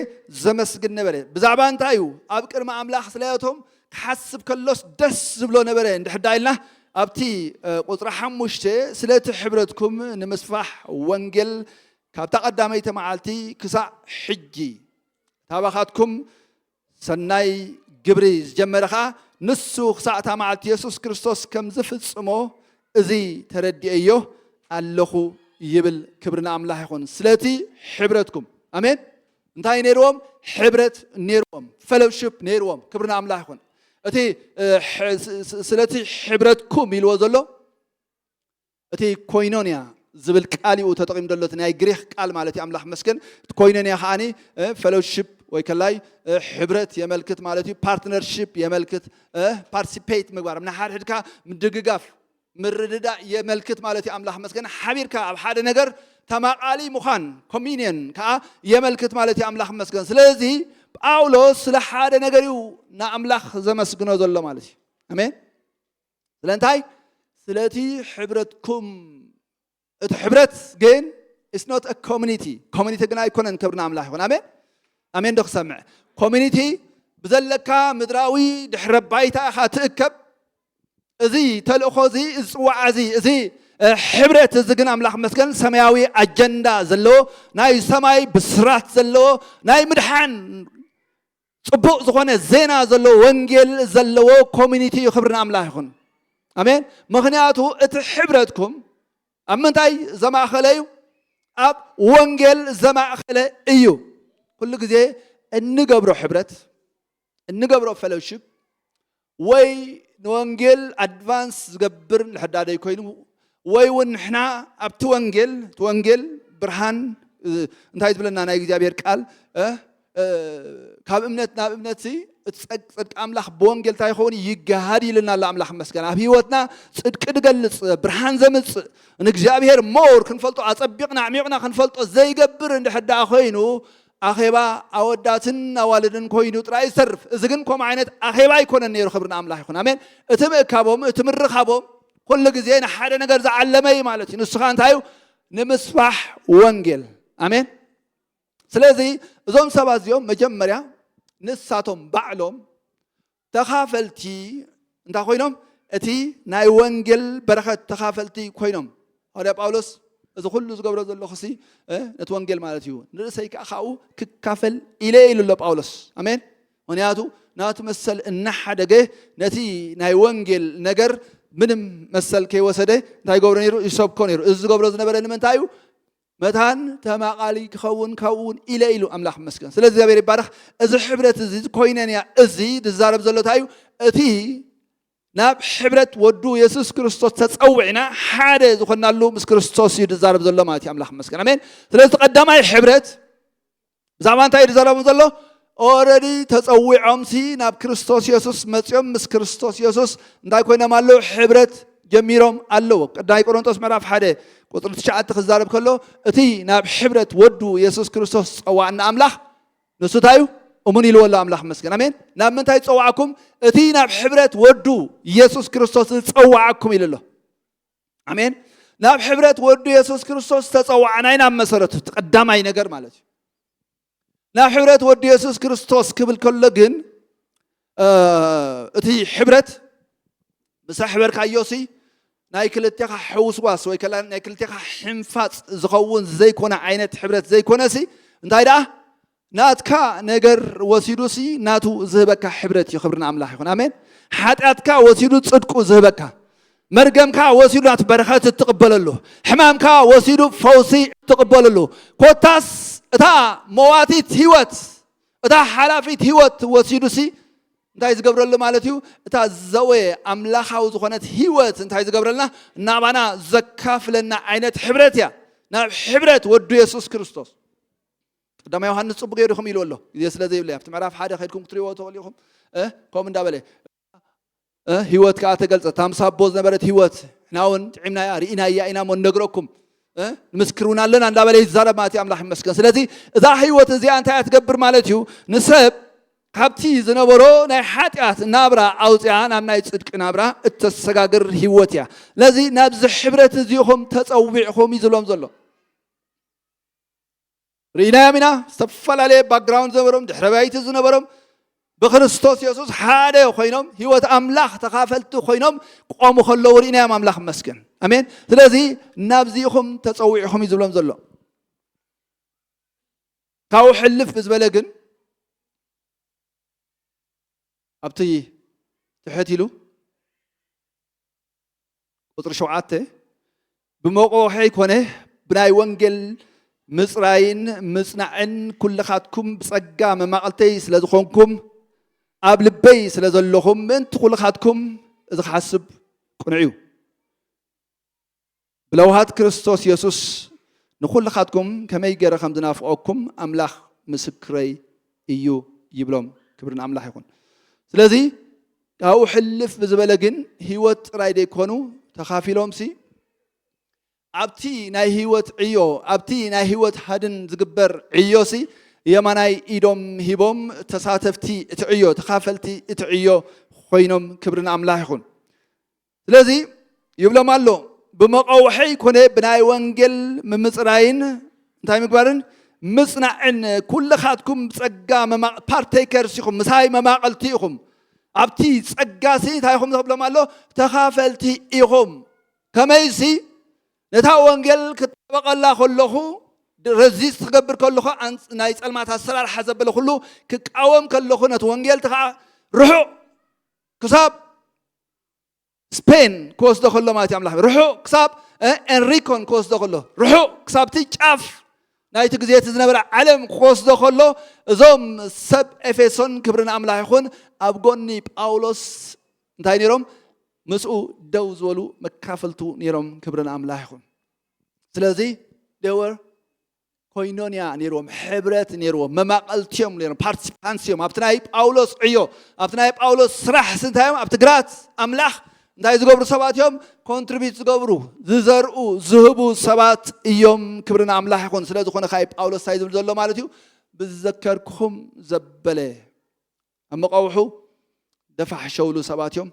ዘመስግን ነበረ ብዛዕባ እንታይ እዩ ኣብ ቅድሚ ኣምላኽ ስለያቶም ክሓስብ ከሎስ ደስ ዝብሎ ነበረ እንድሕር ኢልና ኣብቲ ቁፅሪ 5 ስለቲ ሕብረትኩም ንምስፋሕ ወንጌል ካብታ ቀዳመይቲ መዓልቲ ክሳዕ ሕጂ ታባኻትኩም ሰናይ ግብሪ ዝጀመረ ከዓ ንሱ ክሳዕ እታ መዓልቲ ኢየሱስ ክርስቶስ ከም ዝፍጽሞ እዚ ተረዲአዮ ኣለኹ ይብል ክብርና ኣምላኽ ይኹን ስለቲ ሕብረትኩም ኣሜን እንታይ ነይርዎም ሕብረት ነይርዎም ፌሎሺፕ ነይርዎም ክብርና ኣምላኽ ይኹን እቲ ስለቲ ሕብረትኩም ኢልዎ ዘሎ እቲ ኮይኖንያ ዝብል ቃል እዩ ተጠቒሙ ዘሎ እቲ ናይ ግሪክ ቃል ማለት እዩ ኣምላኽ መስገን እቲ ኮይኖንያ ከዓኒ ፌሎሺፕ ወይ ከላይ ሕብረት የመልክት ማለት እዩ ፓርትነርሺፕ የመልክት ፓርቲሲፔት ምግባር ምና ሓድሕድካ ምድግጋፍ ምርድዳእ የመልክት ማለት እዩ ኣምላኽ መስገን ሓቢርካ ኣብ ሓደ ነገር ተማቃሊ ምዃን ኮሚኒየን ከዓ የመልክት ማለት እዩ ኣምላኽ መስገን ስለዚ ጳውሎስ ስለ ሓደ ነገር እዩ ንኣምላኽ ዘመስግኖ ዘሎ ማለት እዩ ኣሜን ስለንታይ ስለቲ ሕብረትኩም እቲ ሕብረት ግን it's not a community ግን ኣይኮነን ክብርና ኣምላኽ ይኹን ኣሜን ኣሜን ዶ ክሰምዕ ኮሚኒቲ ብዘለካ ምድራዊ ድሕረ ባይታ ኢኻ ትእከብ እዚ ተልእኾ እዚ ዝፅዋዕ እዚ ሕብረት እዚ ግን ኣምላኽ መስገን ሰማያዊ ኣጀንዳ ዘለዎ ናይ ሰማይ ብስራት ዘለዎ ናይ ምድሓን ጽቡቕ ዝኾነ ዜና ዘለዎ ወንጌል ዘለዎ ኮሚኒቲ ክብርና ኣምላኽ ይኹን ኣሜን ምኽንያቱ እቲ ሕብረትኩም ኣብ ምንታይ ዘማእኸለ እዩ ኣብ ወንጌል ዘማእኸለ እዩ ኩሉ ግዜ እንገብሮ ሕብረት እንገብሮ ፌሎሺፕ ወይ ንወንጌል ኣድቫንስ ዝገብር ልሕዳደይ ኮይኑ ወይ እውን ንሕና ኣብቲ ወንጌል ብርሃን እንታይ ዝብለና ናይ እግዚኣብሔር ቃል ካብ እምነት ናብ እምነት ጽድቂ ኣምላኽ ብወንጌል እንታይ ይኸውን ይገሃድ ኢልና ኣሎ ኣምላኽ መስገን ኣብ ህይወትና ጽድቂ ድገልጽ ብርሃን ዘምጽእ ንእግዚኣብሔር ሞር ክንፈልጦ ኣጸቢቕና ዓሚቕና ክንፈልጦ ዘይገብር እንድሕር ደኣ ኮይኑ ኣኼባ ኣወዳትን ኣዋልድን ኮይኑ ጥራይ ይሰርፍ እዚ ግን ከምኡ ዓይነት ኣኼባ ኣይኮነን ነይሩ ክብርና ኣምላኽ ይኹን ኣሜን እቲ ምእካቦም እቲ ምርኻቦም ኩሉ ግዜ ንሓደ ነገር ዝዓለመ እዩ ማለት እዩ ንሱ ከዓ እንታይ እዩ ንምስፋሕ ወንጌል ኣሜን ስለዚ እዞም ሰባት እዚኦም መጀመርያ ንሳቶም ባዕሎም ተኻፈልቲ እንታይ ኮይኖም እቲ ናይ ወንጌል በረኸት ተኻፈልቲ ኮይኖም ሃዋርያ ጳውሎስ እዚ ኩሉ ዝገብሮ ዘለኹሲ ነቲ ወንጌል ማለት እዩ ንርእሰይ ከዓ ካብኡ ክካፈል ኢለ ኢሉ ኣሎ ጳውሎስ ኣሜን ምክንያቱ ናቱ መሰል እናሓደገ ነቲ ናይ ወንጌል ነገር ምንም መሰል ከይወሰደ እንታይ ገብሮ ነይሩ ይሰብኮ ነይሩ እዚ ዝገብሮ ዝነበረ ንምንታይ እዩ መታን ተማቃሊ ክኸውን ካብኡን ኢለ ኢሉ ኣምላኽ መስገን ስለዚ እግዚአብሔር ይባረኽ እዚ ሕብረት እዚ ኮይነንያ እዚ ዝዛረብ ዘሎ እንታይ እዩ እቲ ናብ ሕብረት ወዱ ኢየሱስ ክርስቶስ ተጸውዕና ሓደ ዝኾናሉ ምስ ክርስቶስ እዩ ዝዛረብ ዘሎ ማለት እዩ ኣምላኽ መስገን ኣሜን ስለዚ ቀዳማይ ሕብረት ብዛዕባ እንታይ ዝዛረብ ዘሎ ኦልሬዲ ተጸዊዖምሲ ናብ ክርስቶስ ኢየሱስ መጽኦም ምስ ክርስቶስ ኢየሱስ እንታይ ኮይኖም ኣለዉ ሕብረት ጀሚሮም ኣለዎ ቀዳማይ ቆሮንቶስ ምዕራፍ 1 ቁጥሪ 9 ክዛረብ ከሎ እቲ ናብ ሕብረት ወዱ ኢየሱስ ክርስቶስ ጸዋዕና ኣምላኽ ንሱ እንታይ እዩ እሙን ኢልዎ ኣሎ ኣምላኽ መስገን ኣሜን ናብ ምንታይ ጸዋዕኩም እቲ ናብ ሕብረት ወዱ ኢየሱስ ክርስቶስ ጸዋዕኩም ኢሉ ኣሎ ኣሜን ናብ ሕብረት ወዱ ኢየሱስ ክርስቶስ ተጸዋዕና ናብ መሰረቱ ተቀዳማይ ነገር ማለት እዩ ናብ ሕብረት ወዱ ኢየሱስ ክርስቶስ ክብል ከሎ ግን እቲ ሕብረት ምስ ሕበርካዮሲ ናይ ክልቴኻ ሕውስዋስ ወይ ከላ ናይ ክልቴኻ ሕንፋጽ ዝኸውን ዘይኮነ ዓይነት ሕብረት ዘይኮነሲ እንታይ ደኣ ናትካ ነገር ወሲዱሲ ናቱ ዝህበካ ሕብረት እዩ ክብርና ኣምላኽ ይኹን ኣሜን ሓጢኣትካ ወሲዱ ጽድቁ ዝህበካ መርገምካ ወሲዱ ናቱ በረኸት እትቕበለሉ ሕማምካ ወሲዱ ፈውሲ እትቕበለሉ ኮታስ እታ መዋቲት ህይወት እታ ሓላፊት ህይወት ወሲዱሲ እንታይ ዝገብረሉ ማለት እዩ እታ ዘወየ ኣምላኻዊ ዝኾነት ህይወት እንታይ ዝገብረልና ናባና ዘካፍለና ዓይነት ሕብረት እያ ናብ ሕብረት ወዱ ኢየሱስ ክርስቶስ قدام يوحنا صبغ يدخم يلو الله يسلا زي بلا بتمعرف حدا خيركم تريوا توليكم كم دابله هيوت كاتقلص تامساب بوز نبرت هيوت ناون عمنا يا رينا يا انا من نغركم مسكرونا لنا እንዳበለ ይዛረብ ማለት አምላክ ይመስገን ስለዚህ እዛ ህይወት እዚ አንተ ያትገብር ማለት እዩ ንሰብ ካብቲ ዝነበሮ ናይ ኃጢአት ናብራ አውጽያ ናብ ናይ ጽድቅ ናብራ እተሰጋግር ህይወት ያ ለዚ ናብ ዝሕብረት እዚኹም ተጸዊዕኹም ይዝሎም ዘሎ ሪና ሚና ዝተፈላለ ባክግራውንድ ዝነበሮም ድሕረ ባይቲ ዝነበሮም بخريستوس يسوع حاده خوينهم هيوت أملاخ تخافلت خوينهم قاموا خلوا ورينا أملاخ مسكن أمين ثلاثي نابزيهم تصويعهم يزولهم زلوا كاو حلف بزبلقن أبتي تحتي له قطر شوعاته بموقع حيك هنا بناي وانجل مصراين مصنعن كل خاتكم بصقام ما قلتيس لذخونكم قبل بيس لذلهم انت كل خاتكم اذا حسب قنعيو بلوهات كريستوس يسوس نقول لخاتكم كما يجرى خمدنا فوقكم املاح مسكري ايو يبلوم كبرنا املاح يكون ስለዚህ ያው ሕልፍ በዘበለግን ህይወት ራይደ ኮኑ ተኻፊሎም ሲ አብቲ ናይ ህይወት ዕዮ አብቲ ናይ ህይወት ሀድን ዝግበር ዕዮ ሲ የማናይ ኢዶም ሂቦም ተሳተፍቲ እትዕዮ ተኻፈልቲ እትዕዮ ኮይኖም ክብርና አምላክ ይኹን ስለዚህ ይብሎም አሎ بمقاوحي كونه بناي وانجل ممصراين انتاي مغبارن مصنعن كل خاتكم صقا مما بارتيكرز يخم مساي مما قلتيكم ابتي صقاسي تايخم تبلمالو تخافلتي يخم كمايسي نتا وانجل كتبقلا كلخو رزيس تغبر كلخو ان ناي صلمات السرار حزبل كله كقاوم كلخو نت وانجل تخا روحو كساب سبين كوس دخله ما تعمله روحو كساب انريكون كوس دخله روحو كساب تيجاف نايت غزيت زنبر عالم كوس دخله زوم سب افيسون كبرنا املاح يكون ابغوني باولوس انتاي نيروم مسو دوز ولو مكافلتو نيروم كبرنا املاح يكون سلازي دور كوينونيا نيروم حبرت نيروم مماقلتيوم نيروم بارتيسيبانسيوم ابتناي باولوس عيو ابتناي باولوس سرح سنتايم ابتغرات املاح እንዳይ ዝገብሩ ሰባት እዮም ኮንትሪቢዩት ዝገብሩ ዝዘርኡ ዝህቡ ሰባት እዮም ክብርና አምላክ ይኹን ስለዝኾነ ካይ ጳውሎስ ሳይ ዝብል ዘሎ ማለት እዩ ብዘከርኩም ዘበለ አመቃውሑ ደፋሕሸውሉ ሰባት እዮም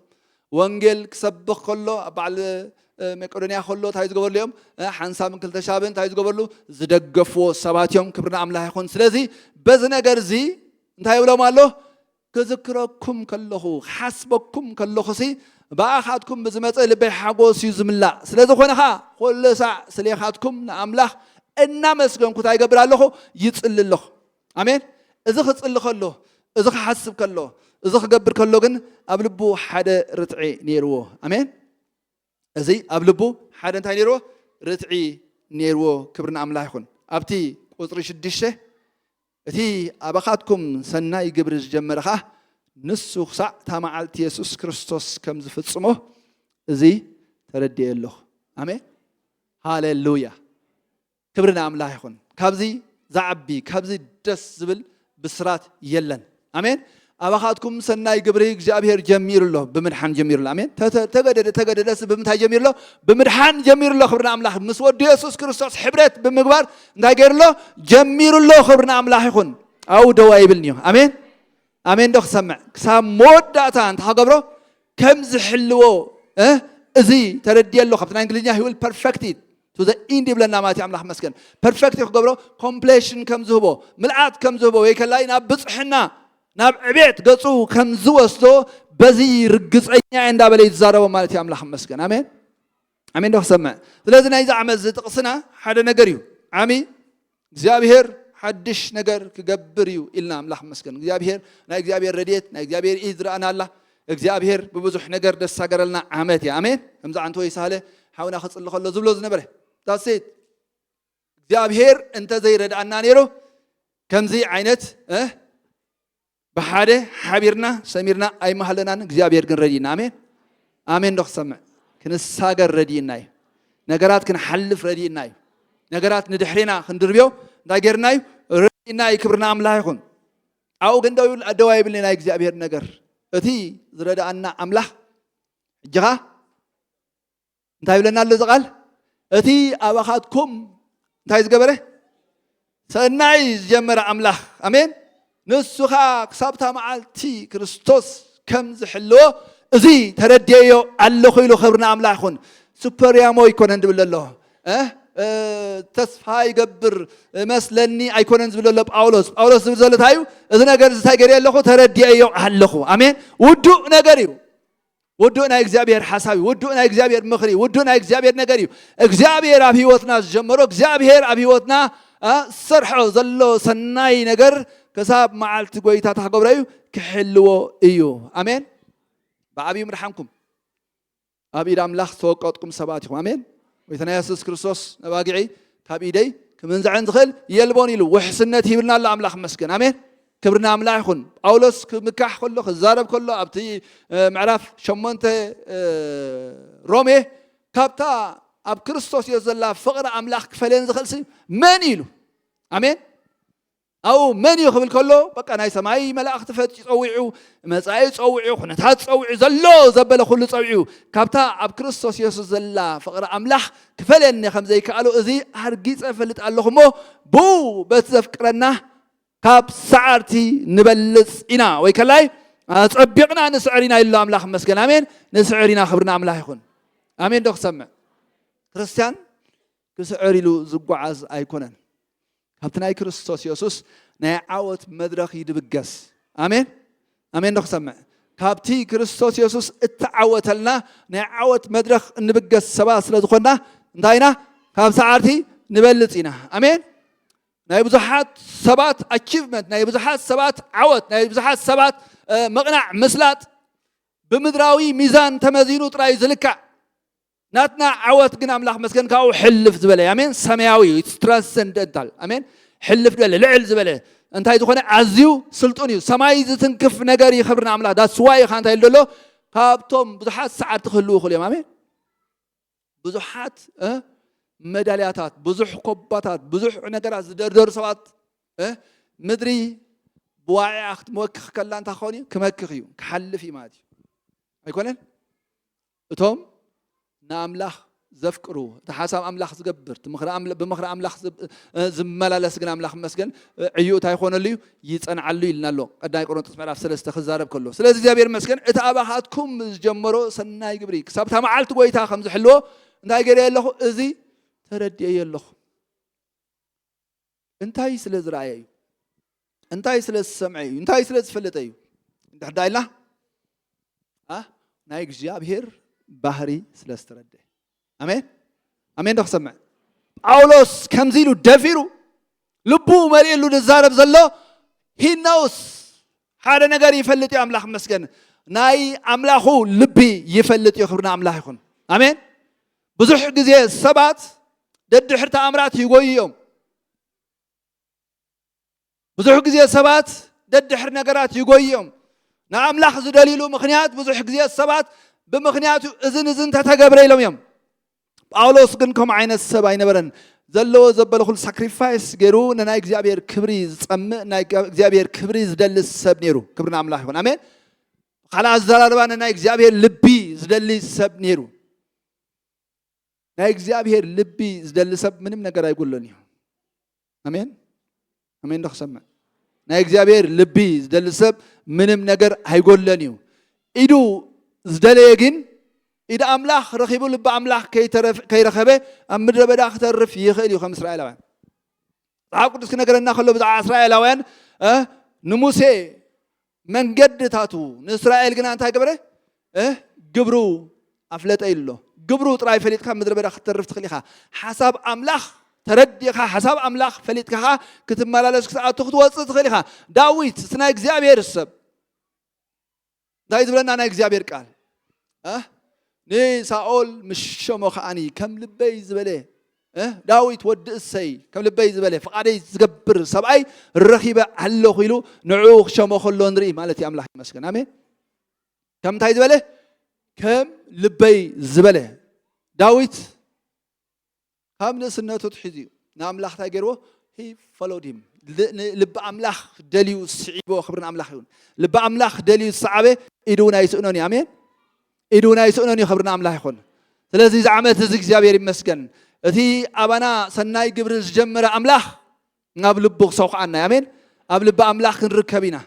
ወንጌል ክሰብኽ ከሎ ባዕል መቄዶንያ ከሎ ታይ ዝገበርሉ እዮም ሓንሳብ ክልተ ሻብን ታይ ዝገበርሉ ዝደገፍዎ ሰባት እዮም ክብርና አምላክ ይኹን ስለዚ በዚ ነገር እዚ እንታይ ይብሎም ኣሎ كذكركم كله حسبكم كله خسي بأخذكم بزمته لبي حقوس يزملا سلذا خونها كل ساعة سليخاتكم نعمله إنما مسكن كتاي قبر الله يتصل الله آمين إذا ختصل الله إذا حسب كله إذا قبر كله جن أبلبو حدا رتعي نيروه آمين إذا أبلبو حدا تاني نيروه رتعي نيروه كبرنا عمله يكون أبتي قطرش الدشة تي أبخاتكم سناي جبرز جمرها نسخ ساعة تمعلت يسوع كريستوس كم زفتسمه زي تردي الله آمين هاليلويا كبرنا أملاح يكون كابزي زعبي كابزي دس زبل بسرات يلن آمين أبخاتكم سناي جبريك جابير جمير الله بمدحان جمير الله آمين تجد دس بمدحان جمير الله بمدحان جمير الله خبرنا أملاح مسود يسوع كريستوس حبرت بمقبار ناجر الله جمير الله خبرنا أملاح يكون أو دواء بالنيو آمين آمين دخ سمع سام مودة أنت هاجبرو كم زحلوه زي تردي الله خبرنا إنجليزيا هو perfected to the end بلنا ما تعمل مسكن perfect هاجبرو completion كم زهبو ملعات كم زهبو ويكلاي نابس حنا ناب عبيت قصو كم زوستو بزي رقص عيني عند أبلي الزارة ومالتي أملاح مسكن آمين آمين ده سمع ثلاثة إذا عمل زي تقصنا حدا نجريو عمي زابير حدش نجر كجبريو إلنا أملاح مسكن زابير نايك زابير رديت نايك زابير إذرا أنا الله زابير ببزح نجر دس سجر لنا عمتي آمين هم زعن توي سهلة حاول أخذ الله خلص زبلوز نبره تاسيت زابير أنت زي رد أنا نيرو كم زي عينت بحاله حبيرنا سميرنا أي محلنا نجزابير كن ردينا آمين آمين دخ سمع كن الساجر رديناي نجارات كن حلف رديناي نجارات ندحرنا خندربيو دايرناي إناي كبرنا أملاح يكون أو جندوا الدواء بلنا إجزابير نجر أتي زرد أن أملاح جها نتاي بلنا اللي زقال أتي أباخاتكم نتاي زقبره سناي جمر أملاح أمين نسخة كسبتها معلتي كريستوس كم زحلو أزي ترديو الله خيلو خبرنا أملاح يكون سوبر يا مو يكون عند بالله تسفى يقبر مثلني أيكون عند بالله أولوس بزلت هايو إذا نجار زتاجري الله خو ترديو الله خو أمين ودو نجاريو ودونا إجزابير حسابي ودونا إجزابير مخري ودونا إجزابير نجاريو إجزابير أبي وطنا جمرو إجزابير أبي وطنا صرحو زلو سناي نجار كساب معلت قويتها تحقبريو كحلو إيو أمين بأبي مرحمكم أبي راملاخ سوقاتكم سباتكم أمين ويثنا يسوع كريستوس نباقعي كابيدي كمن زعن دخل يلبوني له وحسنته يبرنا الله أملاخ مسكن أمين كبرنا أملاخ يكون أولس كمكح كله خزارب كله أبتي معرف شمنته رومي كابتا أب كريستوس يزلا فقر أملاخ فلين دخل سي من يلو أمين أو من يخبل كله بقى أنا سماي ملاك تفت يصوعوا مساعي يصوعوا خناتات يصوعوا زلوا زبل كله يصوعوا كابتا أب كريستوس يسوع زلا فقر أملاح كفلني خمسة قالوا إذي هرجيس أفلت الله مو بو بتذكرنا كاب سعرتي نبلس إنا ويكلاي أتبقنا نسعرنا إلا أملاح مسكن آمين نسعرنا خبرنا أملاح يكون آمين دوك سمع كريستيان كسعري له زقعاز أيكونن هبتناي كريستوس يسوس نعوت مدرخ يدبجس آمين آمين دوك سمع كابتي كريستوس يسوس اتعوت لنا نعوت مدرخ نبجس سباس لدخلنا داينا كاب سعرتي نبلسينا آمين نايبزحات سبات achievement نايبزحات سبات عوت نايبزحات سبات مقنع مسلات بمدراوي ميزان تمازينو طراي زلكع ناتنا عوت قنا أملاح مسكن كاو حلف زبالة آمين سماوي transcendental آمين حلف زبالة لعل زبالة أنت هاي تخونه عزيو سلطونيو سماي زتنكف نجاري خبرنا أملاح دا سواي خان تايل له كابتوم بزحات ساعات تخلوه خليهم آمين بزحات مدالياتات بزح كوباتات بزح نجارات دردر سوات مدري بواعي أخت موكخ كلان تخوني كمكخيو كحلفي مادي أيكونن توم ناملاخ زفكرو تحاسب أملاخ زجبر بمخرى أملاخ زملا لسجن أملاخ مسجن عيو تايخون اللي يتأن علي لنا له قد يكونوا تسمع لفسر خزارب كله سلسلة زبير مسجن اتأباحاتكم جمرو سناي جبريك سبتها معلت قويتها خمس حلوة نايجري الله إزي تردي الله انتهي سلز رأيي انتهي سلز سمعي انتهي سلز فلتي انت حدايلا نايك جاب هير بحري سلس تردي أمين أمين دخ سمع أولوس كمزيلو دفيرو لبو مريلو نزارب زلو he knows هذا نجار يفلت أملاح مسكن ناي أملاحو لبي يفلت يخبرنا أملاح يكون أمين بزح جزء سبات دد حرت أمرات يقويهم بزح جزء سبات دد حر نجارات يقويهم نعم لاحظ دليلو مخنيات بزح جزء سبات بمخنياتو إذن تتجبر إلهم يوم أولوس كنكم عين السبع نبرن زلوا زبلوا كل sacrifice جرو نايك زابير كبريز أم نايك زابير كبريز دل السب نيرو كبرنا عملاح يكون أمين خلاص زراربان نايك زابير لبي زدل السب نيرو نايك زابير لبي زدل السب منهم نقرأ يقول لني أمين أمين دخل سمع نايك زابير لبي زدل السب منهم نقرأ هيقول لنيو إدو زدليجين إذا أملاخ رخيبوا لب أملاخ كي رخبه أمر بدأ أخترف يخيل يخم إسرائيل وين عقد سكنا قرنا خلوا بدأ إسرائيل وين نموسى من جد تاتو إسرائيل جنا أنت هكبره جبرو أفلت إله جبرو تراي فليت خا مدر بدأ أخترف تخليها حسب أملاخ تردي خا حسب أملاخ فليت خا كتب ملالس كساعة تخطو وصل تخليها داويت سناك زابير السب دايد بلنا أنا إجزابير قال ني ساول مش شمخ أني كم لبي زبله داويت ود السي كم لبي زبله فقادي زقبر سبعي الرخيبة هلو خيلو نعوخ شمخ اللوندري مالتي أملاح مسكن آمين كم تاي زبله كم لبي زبله داويت كم نسنة تحزي ناملاح تاجروا he followed him ልብ ኣምላኽ ደልዩ ስዒቦ ክብርን ኣምላኽ ይሁን ልብ ኣምላኽ ደልዩ ሰዓበ ኢዱና ይስእኖኒ ኣሜን ኢዱና ይስእኖኒ ክብርን ኣምላኽ ይሁን ስለዚ ዝዓመት እዚ እግዚአብሔር ይመስገን እቲ ኣባና ሰናይ ግብሪ ዝጀመረ ኣምላኽ ናብ ልቡ ክሰውኽዓና ኣሜን ኣብ ልብ ኣምላኽ ክንርከብ ኢና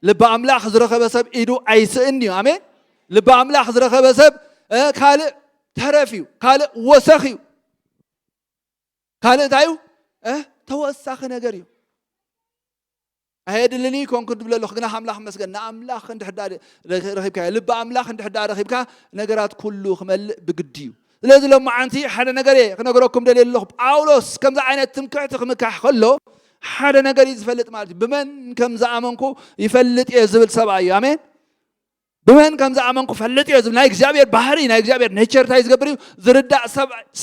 ልብ ኣምላኽ ዝረኸበ ሰብ ኢዱ ኣይስእን እዩ ኣሜን ልብ ኣምላኽ ዝረኸበ ሰብ ካልእ ተረፍ እዩ ካልእ ወሰኽ እዩ ካልእ እንታይ እዩ ተወሳኺ ነገር እዩ ኣይድልኒ ኮንኩ ድብለ ኣለኹ ግና ኣምላኽ መስገን ንኣምላኽ እንድሕዳር ረኺብካ ልብ ኣምላኽ እንድሕዳር ረኺብካ ነገራት ኩሉ ክመልእ ብግዲ እዩ ስለዚ ሎማዓንቲ ሓደ ነገር ክነገረኩም ደልየ ኣለኹ ጳውሎስ ከምዚ ዓይነት ትምክሕቲ ክምካሕ ከሎ ሓደ ነገር እዩ ዝፈልጥ ማለት እዩ ብመን ከም ዝኣመንኩ ይፈልጥ እየ ዝብል ሰብኣ እዩ ኣሜን ብመን ከም ዝኣመንኩ ፈልጥ እየ ዝብል ናይ እግዚኣብሔር ባህሪ ናይ እግዚኣብሔር ኔቸር እንታይ ዝገብር እዩ ዝርዳእ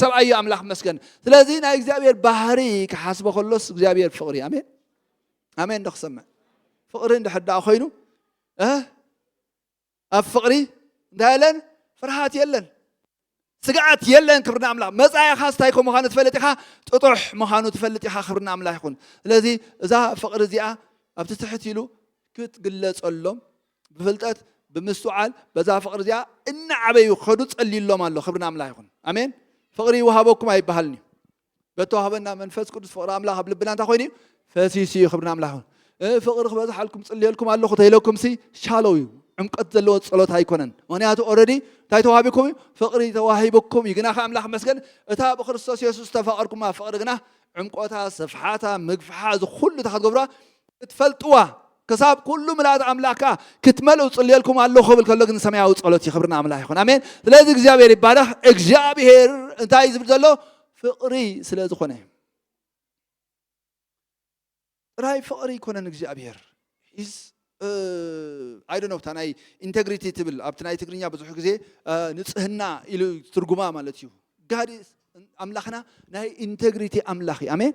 ሰብኣ እዩ ኣምላኽ መስገን ስለዚ ናይ እግዚኣብሔር ባህሪ ክሓስቦ ከሎስ እግዚኣብሔር ፍቕሪ ኣሜን ኣሜን ንኽሰምዕ ፍቕሪ እንድሕዳእ ኮይኑ ኣብ ፍቕሪ እንታይ የለን ፍርሃት የለን ስግዓት የለን ክብርና ኣምላኽ መጻኢኻ ስታይ ከም ምዃኑ ትፈልጥ ኢኻ ጥጡሕ ምዃኑ ትፈልጥ ኢኻ ክብርና ኣምላኽ ይኹን ስለዚ እዛ ፍቕሪ እዚኣ ኣብቲ ትሕት ኢሉ ክትግለፀሎም ብፍልጠት ብምስትውዓል በዛ ፍቕሪ እዚኣ እናዓበዩ ክኸዱ ፀሊሎም ኣሎ ክብርና ኣምላኽ ይኹን ኣሜን ፍቕሪ ይወሃበኩም ኣይበሃልኒ በተዋህበና መንፈስ ቅዱስ ፍቕሪ ኣምላኽ ኣብ ልብና እንታይ ኮይኑ እዩ ፈሲሲ እዩ ክብርና ኣምላኽ ይኹን ፍቕሪ ክበዝሓልኩም ፅልየልኩም ኣለኹ ተይለኩም ሲ ሻለው እዩ ዕምቀት ዘለዎ ፀሎት ኣይኮነን ምክንያቱ ኦልሬዲ እንታይ ተዋሂብኩም እዩ ፍቕሪ ተዋሂብኩም እዩ ግና ኣምላኽ መስገን እታ ብክርስቶስ ኢየሱስ ተፈቐርኩማ ፍቕሪ ግና ዕምቆታ ስፍሓታ ምግፍሓ እዚ ኩሉ እታ ክትገብሯ ክትፈልጥዋ ክሳብ ኩሉ ምልኣት ኣምላኽካ ክትመልኡ ፅልየልኩም ኣለኹ ክብል ከሎ ግን ሰማያዊ ፀሎት እዩ ክብርና ኣምላኽ ይኹን ኣሜን ስለዚ እግዚኣብሔር ይባረኽ እግዚኣብሔር እንታይ ዝብል ዘሎ ፍቕሪ ስለ ዝኾነ ጥራይ ፍቕሪ ይኮነን እግዚኣብሔር I don't know ታናይ ኢንቴግሪቲ ትብል ኣብቲ ናይ ትግርኛ ብዙሕ ግዜ ንጽህና ኢሉ ትርጉማ ማለት እዩ ጋድ ኣምላኽና ናይ ኢንቴግሪቲ ኣምላኽ እዩ ኣሜን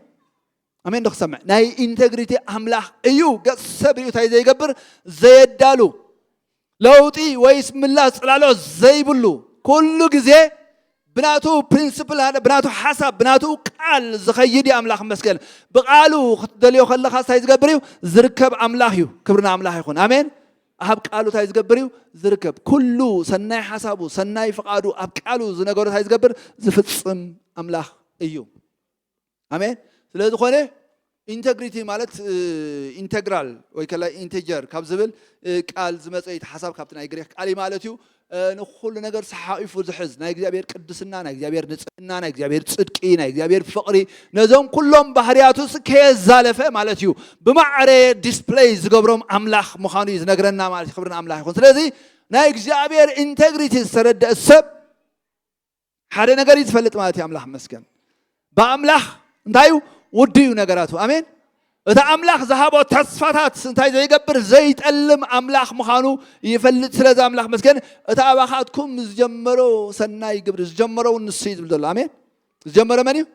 ኣሜን ንኽሰምዕ ናይ ኢንቴግሪቲ ኣምላኽ እዩ ገጽ ሰብ እዩ እንታይ ዘይገብር ዘየዳሉ ለውጢ ወይስ ምላስ ጽላሎ ዘይብሉ ኩሉ ግዜ ብናቱ ፕሪንሲፕል ሃደ ብናቱ ሓሳብ ብናቱ ቃል ዝኸይድ ኣምላኽ መስገን ብቃሉ ክትደልዮ ከለኻ እንታይ ዝገብር እዩ ዝርከብ ኣምላኽ እዩ ክብርና ኣምላኽ ይኹን ኣሜን ኣብ ቃሉ እንታይ ዝገብር እዩ ዝርከብ ኩሉ ሰናይ ሓሳቡ ሰናይ ፍቃዱ ኣብ ቃሉ ዝነገሮ እንታይ ዝገብር ዝፍጽም ኣምላኽ እዩ ኣሜን ስለዝኾነ ኢንቴግሪቲ ማለት ኢንቴግራል ወይ ከላ ኢንቴጀር ካብ ዝብል ቃል ዝመፀይት ሓሳብ ካብቲ ናይ ግሪክ ቃል ማለት እዩ ንኩሉ ነገር ሰሓኢፉ ዝሕዝ ናይ እግዚአብሔር ቅድስና ናይ እግዚአብሔር ንጽህና ናይ እግዚአብሔር ጽድቂ ናይ እግዚአብሔር ፍቕሪ ነዞም ኩሎም ባህርያቱ ከየዛለፈ ማለት እዩ ብማዕረ ዲስፕሌይ ዝገብሮም ኣምላኽ ምዃኑ እዩ ዝነግረና ማለት ክብርን ኣምላኽ ይኹን ስለዚ ናይ እግዚአብሔር ኢንቴግሪቲ ዝተረድአ ሰብ ሓደ ነገር ይዝፈልጥ ማለት እዩ ኣምላኽ መስገን በኣምላኽ እንታይ እዩ ውድ እዩ ነገራቱ ኣሜን እታ ኣምላኽ ዝሃቦ ተስፋታት እንታይ ዘይገብር ዘይጠልም ኣምላኽ ምዃኑ ይፈልጥ ስለዚ ኣምላኽ መስገን እታ ኣባኻትኩም ዝጀመሮ ሰናይ ግብሪ ዝጀመሮ ንሱ እዩ ዝብል ዘሎ ኣሜን ዝጀመሮ መን እዩ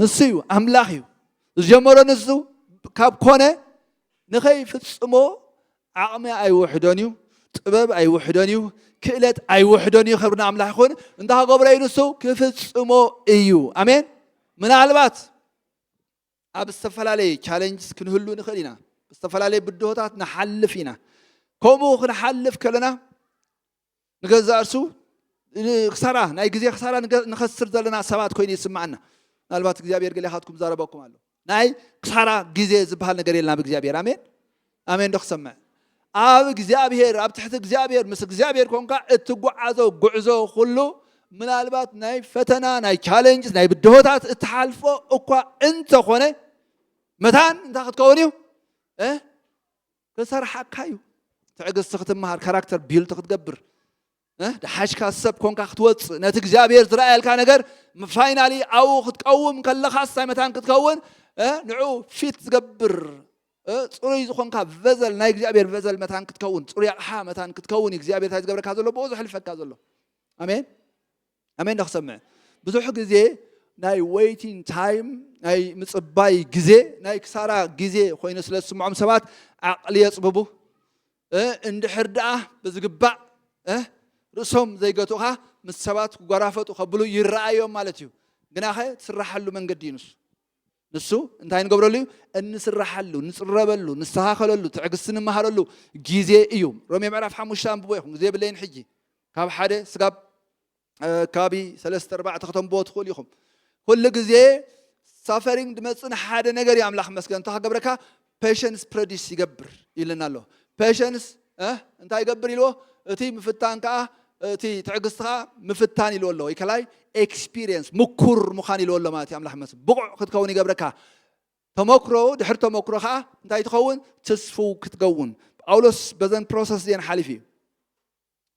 ንሱ እዩ ኣምላኽ እዩ ዝጀመሮ ንሱ ካብ ኮነ ንኸይፍጽሞ ዓቕሚ ኣይውሕዶን እዩ ጥበብ ኣይውሕዶን እዩ ክእለት ኣይውሕዶን እዩ ክብርና ኣምላኽ ይኹን እንተኸገብሮ እዩ ንሱ ክፍጽሞ እዩ ኣሜን ምናልባት ኣብ ዝተፈላለዩ ቻሌንጅስ ክንህሉ ንኽእል ኢና ዝተፈላለዩ ብድሆታት ንሓልፍ ኢና ከምኡ ክንሓልፍ ከለና ንገዛ እርሱ ክሳራ ናይ ግዜ ክሳራ ንኸስር ዘለና ሰባት ኮይኑ ይስማዓና ምናልባት እግዚኣብሔር ገሊኻትኩም ዛረበኩም ኣሎ ናይ ክሳራ ግዜ ዝበሃል ነገር የለና ብእግዚኣብሔር ኣሜን ኣሜን ንኽሰምዕ ኣብ እግዚኣብሔር ኣብ ትሕቲ እግዚኣብሔር ምስ እግዚኣብሔር ኮንካ እትጓዓዞ ጉዕዞ ኩሉ ምናልባት ናይ ፈተና ናይ ቻሌንጅስ ናይ ብድሆታት እትሓልፎ እኳ እንተኾነ መታን እንታይ ክትከውን እዩ ክሰርሓካ እዩ ትዕግስቲ ክትመሃር ካራክተር ቢልድ ክትገብር ድሓሽካ ሰብ ኮንካ ክትወፅእ ነቲ እግዚኣብሔር ዝረኣየልካ ነገር ፋይናሊ ኣብኡ ክትቀውም ከለኻ ሳይ መታን ክትከውን ንዑ ፊት ዝገብር ፅሩይ ዝኾንካ ቨዘል ናይ እግዚኣብሔር ቨዘል መታን ክትከውን ፅሩይ ኣቕሓ መታን ክትከውን እግዚኣብሔር እንታይ ዝገብረካ ዘሎ ብኡ ዝሕልፈካ ዘሎ ኣሜን ኣሜን ንኽሰምዕ ብዙሕ ግዜ ናይ ዌይቲንግ ታይም ናይ ምጽባይ ግዜ ናይ ክሳራ ግዜ ኮይኑ ስለ ዝስምዖም ሰባት ዓቕሊ የፅብቡ እንድሕር ደኣ ብዝግባእ ርእሶም ዘይገቱኻ ምስ ሰባት ክጓራፈጡ ከብሉ ይረኣዮም ማለት እዩ ግናኸ ትስራሓሉ መንገዲ እዩ ንሱ ንሱ እንታይ ንገብረሉ እንስራሐሉ ንጽረበሉ ንስተኻኸለሉ ትዕግስትን እንመሃረሉ ጊዜ እዩ ሮሜ ምዕራፍ 5 አንብቦ ይኹም ጊዜ ብለይን ሕጂ ካብ ሓደ ስጋብ ካቢ 3-4 ከተንብቦ ትኽእሉ ኢኹም ኩሉ ጊዜ ሳፈሪንግ ድመፅን ሓደ ነገር የአምላኽ መስገን ተኸገብረካ ፔሽንስ ፕሮዲስ ይገብር ይልና ኣሎ ፔሽንስ እንታይ ይገብር ኢልዎ እቲ ምፍታን ከዓ እቲ ትዕግስትኻ ምፍታን ኢልዎ ኣሎ ወይ ከላይ ኤክስፒሪየንስ ምኩር ምዃን ኢልዎ ኣሎ ማለት የአምላኽ መስገን ብቑዕ ክትከውን ይገብረካ ተመክሮ ድሕር ተመክሮ ከዓ እንታይ ትኸውን ተስፉ ክትከውን ጳውሎስ በዘን ፕሮሰስ ዚን ሓሊፍ እዩ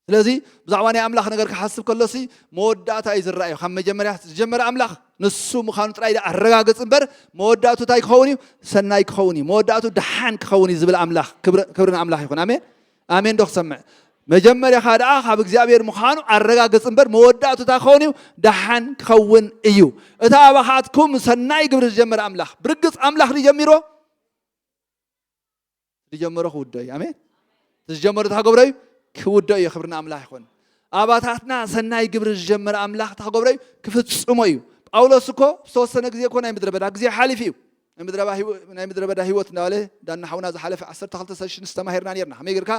ስለዚ ብዛዕባ ናይ አምላኽ ነገር ክሓስብ ከሎሲ መወዳእታ እዩ ዝረአዮ ካብ መጀመርያ ዝጀመረ አምላኽ ንሱ ምዃኑ ጥራይ ኣረጋግፅ እምበር መወዳእቱ እንታይ ክኸውን እዩ ሰናይ ክኸውን እዩ መወዳእቱ ደሓን ክኸውን እዩ ዝብል አምላኽ ክብርን አምላኽ ይኹን አሜን አሜን ዶ ክሰምዕ መጀመርያ ካደኣ ካብ እግዚአብሔር ምዃኑ ኣረጋግፅ እምበር መወዳእቱ እንታይ ክኸውን እዩ ደሓን ክኸውን እዩ እታ ኣባኻትኩም ሰናይ ግብሪ ዝጀመረ አምላኽ ብርግፅ አምላኽ ዝጀሚሮ ዝጀመሮ ክውዶ እዩ አሜን ዝጀመሮ ታገብሮ እዩ ክውዶ እዩ ክብርና አምላኽ ይኹን ኣባታትና ሰናይ ግብሪ ዝጀመረ አምላኽ ታገብሮ እዩ ክፍጽሞ እዩ ጳውሎስ እኮ ዝተወሰነ ግዜ እኮ ናይ ምድረ በዳ ግዜ ሓሊፍ እዩ ናይ ምድረ በዳ ህይወት እንዳበለ ዳናሓውና ዝሓለፈ 12 ሰሽን ዝተማሂርና ነርና ከመይ ጌርካ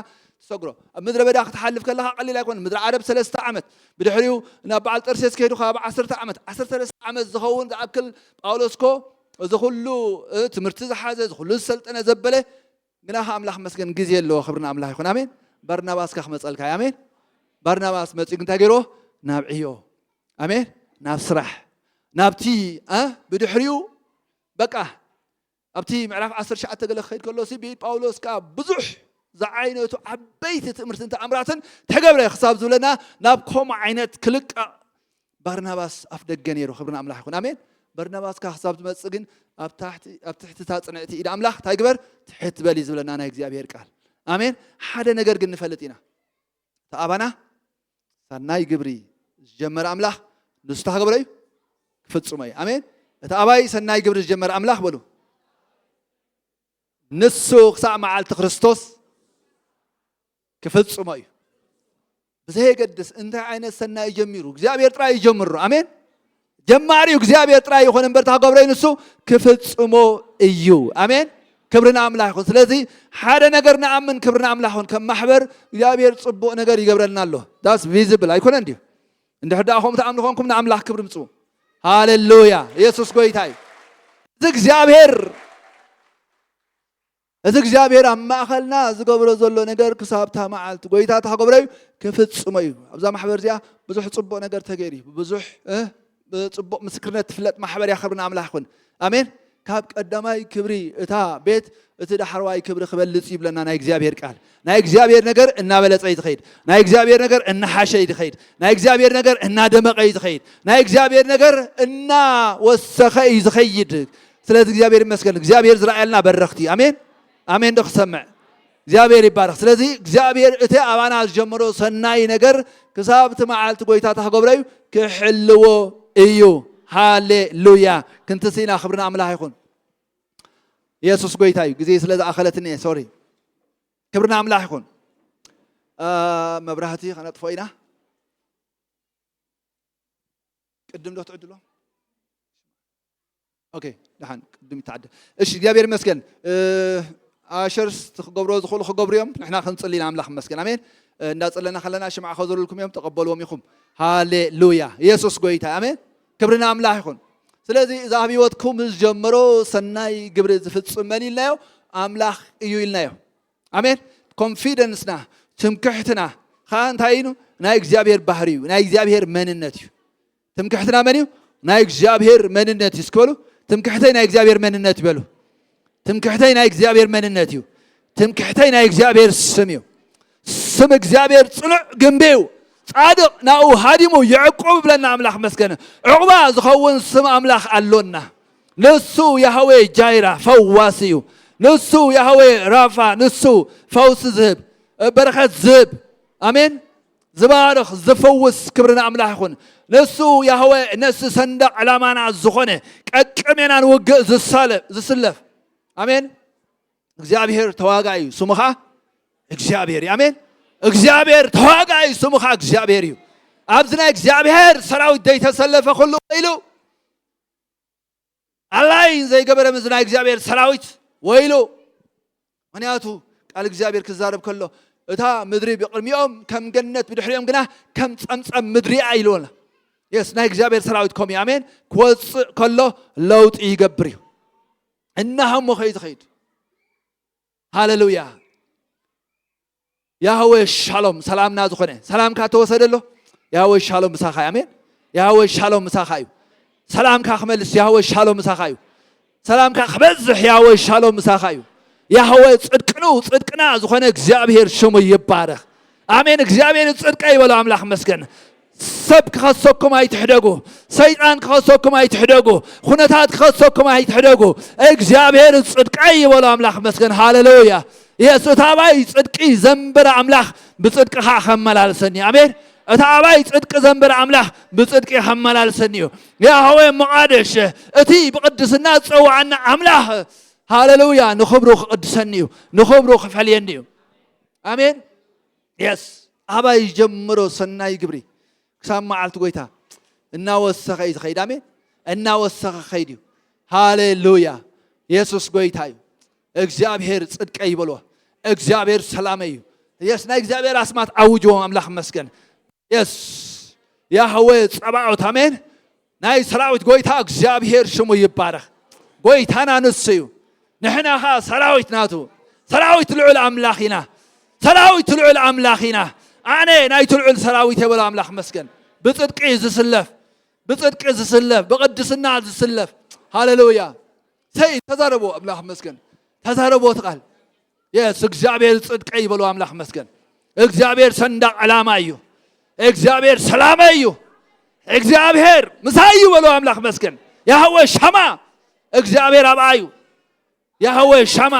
ትሰግሮ ኣብ ምድረ በዳ ክትሓልፍ ከለካ ቀሊል ኣይኮን ምድረ ዓረብ 3 ዓመት ብድሕሪኡ ናብ በዓል ጠርሴስ ከይዱ ካብ 10 ዓመት 13 ዓመት ዝኸውን ዝኣክል ጳውሎስ እኮ እዚ ኩሉ ትምህርቲ ዝሓዘ እዚ ኩሉ ዝሰልጠነ ዘበለ ግና አምላኽ መስገን ግዜ ኣለዎ ክብርና አምላኽ ይኹን አሜን ባርናባስ ካ ክመፀልካ አሜን ባርናባስ መፂ እንታይ ገይሮ ናብ ዕዮ አሜን ናብ ስራሕ ናብቲ ብድሕሪኡ በቃ ኣብቲ ምዕራፍ 19 ገለ ክኸይድ ከሎ ሲ ጳውሎስ ከዓ ብዙሕ ዝዓይነቱ ዓበይቲ ትምህርትን ተኣምራትን ተገብረ ክሳብ ዝብለና ናብ ከምኡ ዓይነት ክልቃ ባርናባስ ኣፍ ደገ ነይሩ ክብርና አምላኽ ይኹን አሜን ባርናባስ ካ ክሳብ ዝመፅእ ግን ኣብ ትሕቲ ታፅንዕቲ ኢድ አምላኽ እንታይ ግበር ትሕት በል ዝብለና ናይ እግዚአብሔር ቃል አሜን ሓደ ነገር ግን ንፈልጥ ኢና ተኣባና ሰናይ ግብሪ ዝጀመረ አምላኽ ንሱ ተኸብረ እዩ ክፍጽሞ እዩ አሜን እቲ ኣባይ ሰናይ ግብሪ ዝጀመረ አምላኽ በሉ ንሱ ክሳብ መዓልቲ ክርስቶስ ክፍጽሞ እዩ ብዘይገድስ እንታይ ዓይነት ሰናይ ጀሚሩ እግዚአብሔር ጥራይ ይጀምሩ አሜን ጀማሪው እግዚአብሔር ጥራይ ይኹን እምበር ተኸብረ ንሱ ክፍጽሞ እዩ አሜን ክብርና አምላኽ ይኹን ስለዚ ሓደ ነገር ንኣምን ክብርና አምላኽ ይኹን ከም ማሕበር እግዚአብሔር ጽቡቕ ነገር ይገብረልና ኣሎ ዳስ ቪዚብል ኣይኮነ እንዲሁ እንድሕር ዳኣኹም ተኣምኑ ኮንኩም ንኣምላኽ ክብሪ ምጽኡ ሃሌሉያ ኢየሱስ ጎይታ እዩ እዚ እግዚአብሔር ኣብ ማእኸልና ዝገብሮ ዘሎ ነገር ክሳብታ መዓልቲ ጎይታ ተኸብረ እዩ ክፍጽሞ እዩ ኣብዛ ማሕበር እዚኣ ብዙሕ ጽቡቕ ነገር ተገይሩ ብዙሕ ጽቡቕ ምስክርነት ትፍለጥ ማሕበር እያ ክብርና አምላኽ ይኹን አሜን ካብ ቀዳማይ ክብሪ እታ ቤት እቲ ዳሕርዋይ ክብሪ ክበልጽ ይብለና ናይ እግዚአብሔር ቃል ናይ እግዚአብሔር ነገር እናበለጸ ይትኸይድ ናይ እግዚአብሔር ነገር እናሓሸ ይትኸይድ ናይ እግዚአብሔር ነገር እናደመቀ ይትኸይድ ናይ እግዚአብሔር ነገር እናወሰኸ ይትኸይድ ስለዚ እግዚአብሔር ይመስገን እግዚአብሔር ዝረኣየልና በረኽቲ አሜን አሜን ዶ ክሰምዕ እግዚአብሔር ይባረክ ስለዚ እግዚአብሔር እቲ ኣባና ዝጀመሮ ሰናይ ነገር ክሳብቲ መዓልቲ ጎይታ ተኸገብረ እዩ ክሕልዎ እዩ ሃሌሉያ ክንትሲና ክብርና አምላኽ ይኹን ኢየሱስ ጎይታ እዩ ግዜ ስለ ዝኣኸለትኒ ሶሪ ክብርና አምላኽ ይኹን መብራህቲ ከነጥፎ ኢና ቅድም ዶ ትዕድሎ ኦኬ ደሓን ቅድም ይተዓደ እሺ እግዚአብሔር ይመስገን ኣሸርስ ትገብሮ ዝኽእሉ ክገብሩ እዮም ንሕና ክንፅሊ ኢና አምላኽ ይመስገን አሜን እንዳፀለና ከለና ሽምዓ ከዘልልኩም እዮም ተቐበልዎም ኢኹም ሃሌሉያ ኢየሱስ ጎይታ አሜን ክብርና አምላኽ ይኹን ስለዚ እዛ ኣብ ህይወትኩም ዝጀመሮ ሰናይ ግብሪ ዝፍጽም መን ኢልናዮ አምላኽ እዩ ኢልናዮ አሜን ኮንፊደንስና ትምክሕትና ከዓ እንታይ እዩ ናይ እግዚአብሔር ባህሪ እዩ ናይ እግዚአብሔር መንነት እዩ ትምክሕትና መን እዩ ናይ እግዚአብሔር መንነት እዩ እስክበሉ ትምክሕተይ ናይ እግዚአብሔር መንነት ይበሉ ትምክሕተይ ናይ እግዚአብሔር መንነት እዩ ትምክሕተይ ናይ እግዚአብሔር ስም እዩ ስም እግዚአብሔር ጽኑዕ ግንቢ እዩ ጻድቕ ናኡ ሃዲሙ ይዕቆብ ብለና አምላኽ መስገነ ዕቁባ ዝኸውን ስም አምላኽ ኣሎና ንሱ ያህዌ ጃይራ ፈዋሲ እዩ ንሱ ያህዌ ራፋ ንሱ ፈውሲ ዝህብ በረኸት ዝህብ አሜን ዝባርኽ ዝፈውስ ክብርና አምላኽ ይኹን ንሱ ያህዌ ነሲ ሰንደቕ ዕላማና ዝኾነ ቀቅሜና ንውግእ ዝስለፍ አሜን እግዚአብሔር ተዋጋኢ እዩ ስሙ ኸዓ እግዚአብሔር አሜን እግዚአብሔር ተዋጋኢ ስሙ ኸዓ እግዚአብሔር እዩ ኣብዚ ናይ እግዚአብሔር ሰራዊት ዘይተሰለፈ ኩሉ ኢሉ አላይን ዘይገበረ ምዝና እግዚአብሔር ሰራዊት ወይሎ ምክንያቱ ቃል እግዚአብሔር ክዛረብ ከሎ እታ ምድሪ በቅድሚኦም ከም ገነት ብድሕሪኦም ግና ከም ጸምጸም ምድሪ አይሎና የስ ናይ እግዚአብሔር ሰራዊት ኮሚ አሜን ክወፅእ ከሎ ለውጥ ይገብር እዩ እናህሞ ኸይድ ሃሌሉያ ያህዌ ሻሎም ሰላምና ዝኾነ ሰላምካ ተወሰደሎ ያህዌ ሻሎም ምሳኻ አሜን ያህዌ ሻሎም ምሳኻ እዩ ሰላምካ ክመልስ ያህዌ ሻሎም ምሳኻ እዩ ሰላምካ ክበዝሕ ያህዌ ሻሎም ምሳኻ እዩ ያህዌ ጽድቅና ዝኾነ እግዚአብሔር ሽሙ ይባረኽ አሜን እግዚአብሔር ጽድቀ ይበሎ አምላኽ መስገን ሰብ ክኸሰኩም አይትሕደጉ ሰይጣን ክኸሰኩም አይትሕደጉ ኩነታት ክኸሰኩም አይትሕደጉ እግዚአብሔር ጽድቀ ይበሎ አምላኽ መስገን ሃሌሉያ የሱታባይ ጽድቂ ዘንበረ አምላኽ ብጽድቅኻ ኸመላልሰኒ አሜን እታባይ ጽድቅ ዘንበረ አምላኽ ብጽድቂ ኸመላልሰኒ ያህዌ መቃደሽ እቲ ብቅድስና ጽዋዕና አምላኽ ሃሌሉያ ንኽብሩ ክቅድሰኒ ንኽብሩ ክፈልየኒ አሜን የስ አባይ ጀምሮ ሰናይ ግብሪ ክሳብ መዓልቲ ጎይታ እናወሰኸ እዩ ዝኸይድ አሜን እናወሰኸ ኸይድ እዩ ሃሌሉያ ኢየሱስ ጎይታ እዩ እግዚአብሔር ጽድቀ ይበሎ እግዚአብሔር ሰላም እዩ የስ ናይ እግዚአብሔር አስማት አውጆ አምላኽ መስገን የስ ያህዌ ጸባዖት አሜን ናይ ሰራዊት ጎይታ እግዚአብሔር ሽሙ ይባረኽ ጎይታና ንሱ እዩ ንሕናኻ ሰራዊት ናቱ ሰራዊት ልዑል አምላኽ ኢና ሰራዊት ልዑል አምላኽ ኢና አነ ናይ ልዑል ሰራዊት ይበሎ አምላኽ መስገን ብጽድቂ ዝስለፍ ብቅድስና ዝስለፍ ሃሌሉያ ሰይ ተዛረቦ አምላኽ መስገን ተዛረቦ ተቃል የስ እግዚአብሔር ጽድቀ ይበሎ አምላኽ መስገን እግዚአብሔር ሰንዳቅ ዓላማ እዩ እግዚአብሔር ሰላም እዩ እግዚአብሔር ምሳይ ይበሎ አምላኽ መስገን ያህዌ ሻማ እግዚአብሔር አብአዩ ያህዌ ሻማ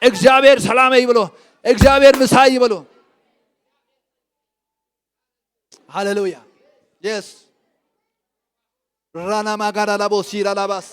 እግዚአብሔር ሰላም ይበሎ እግዚአብሔር ምሳይ ይበሎ ሃሌሉያ የስ ራና ማጋራ ላቦ ሲራ ላባሳ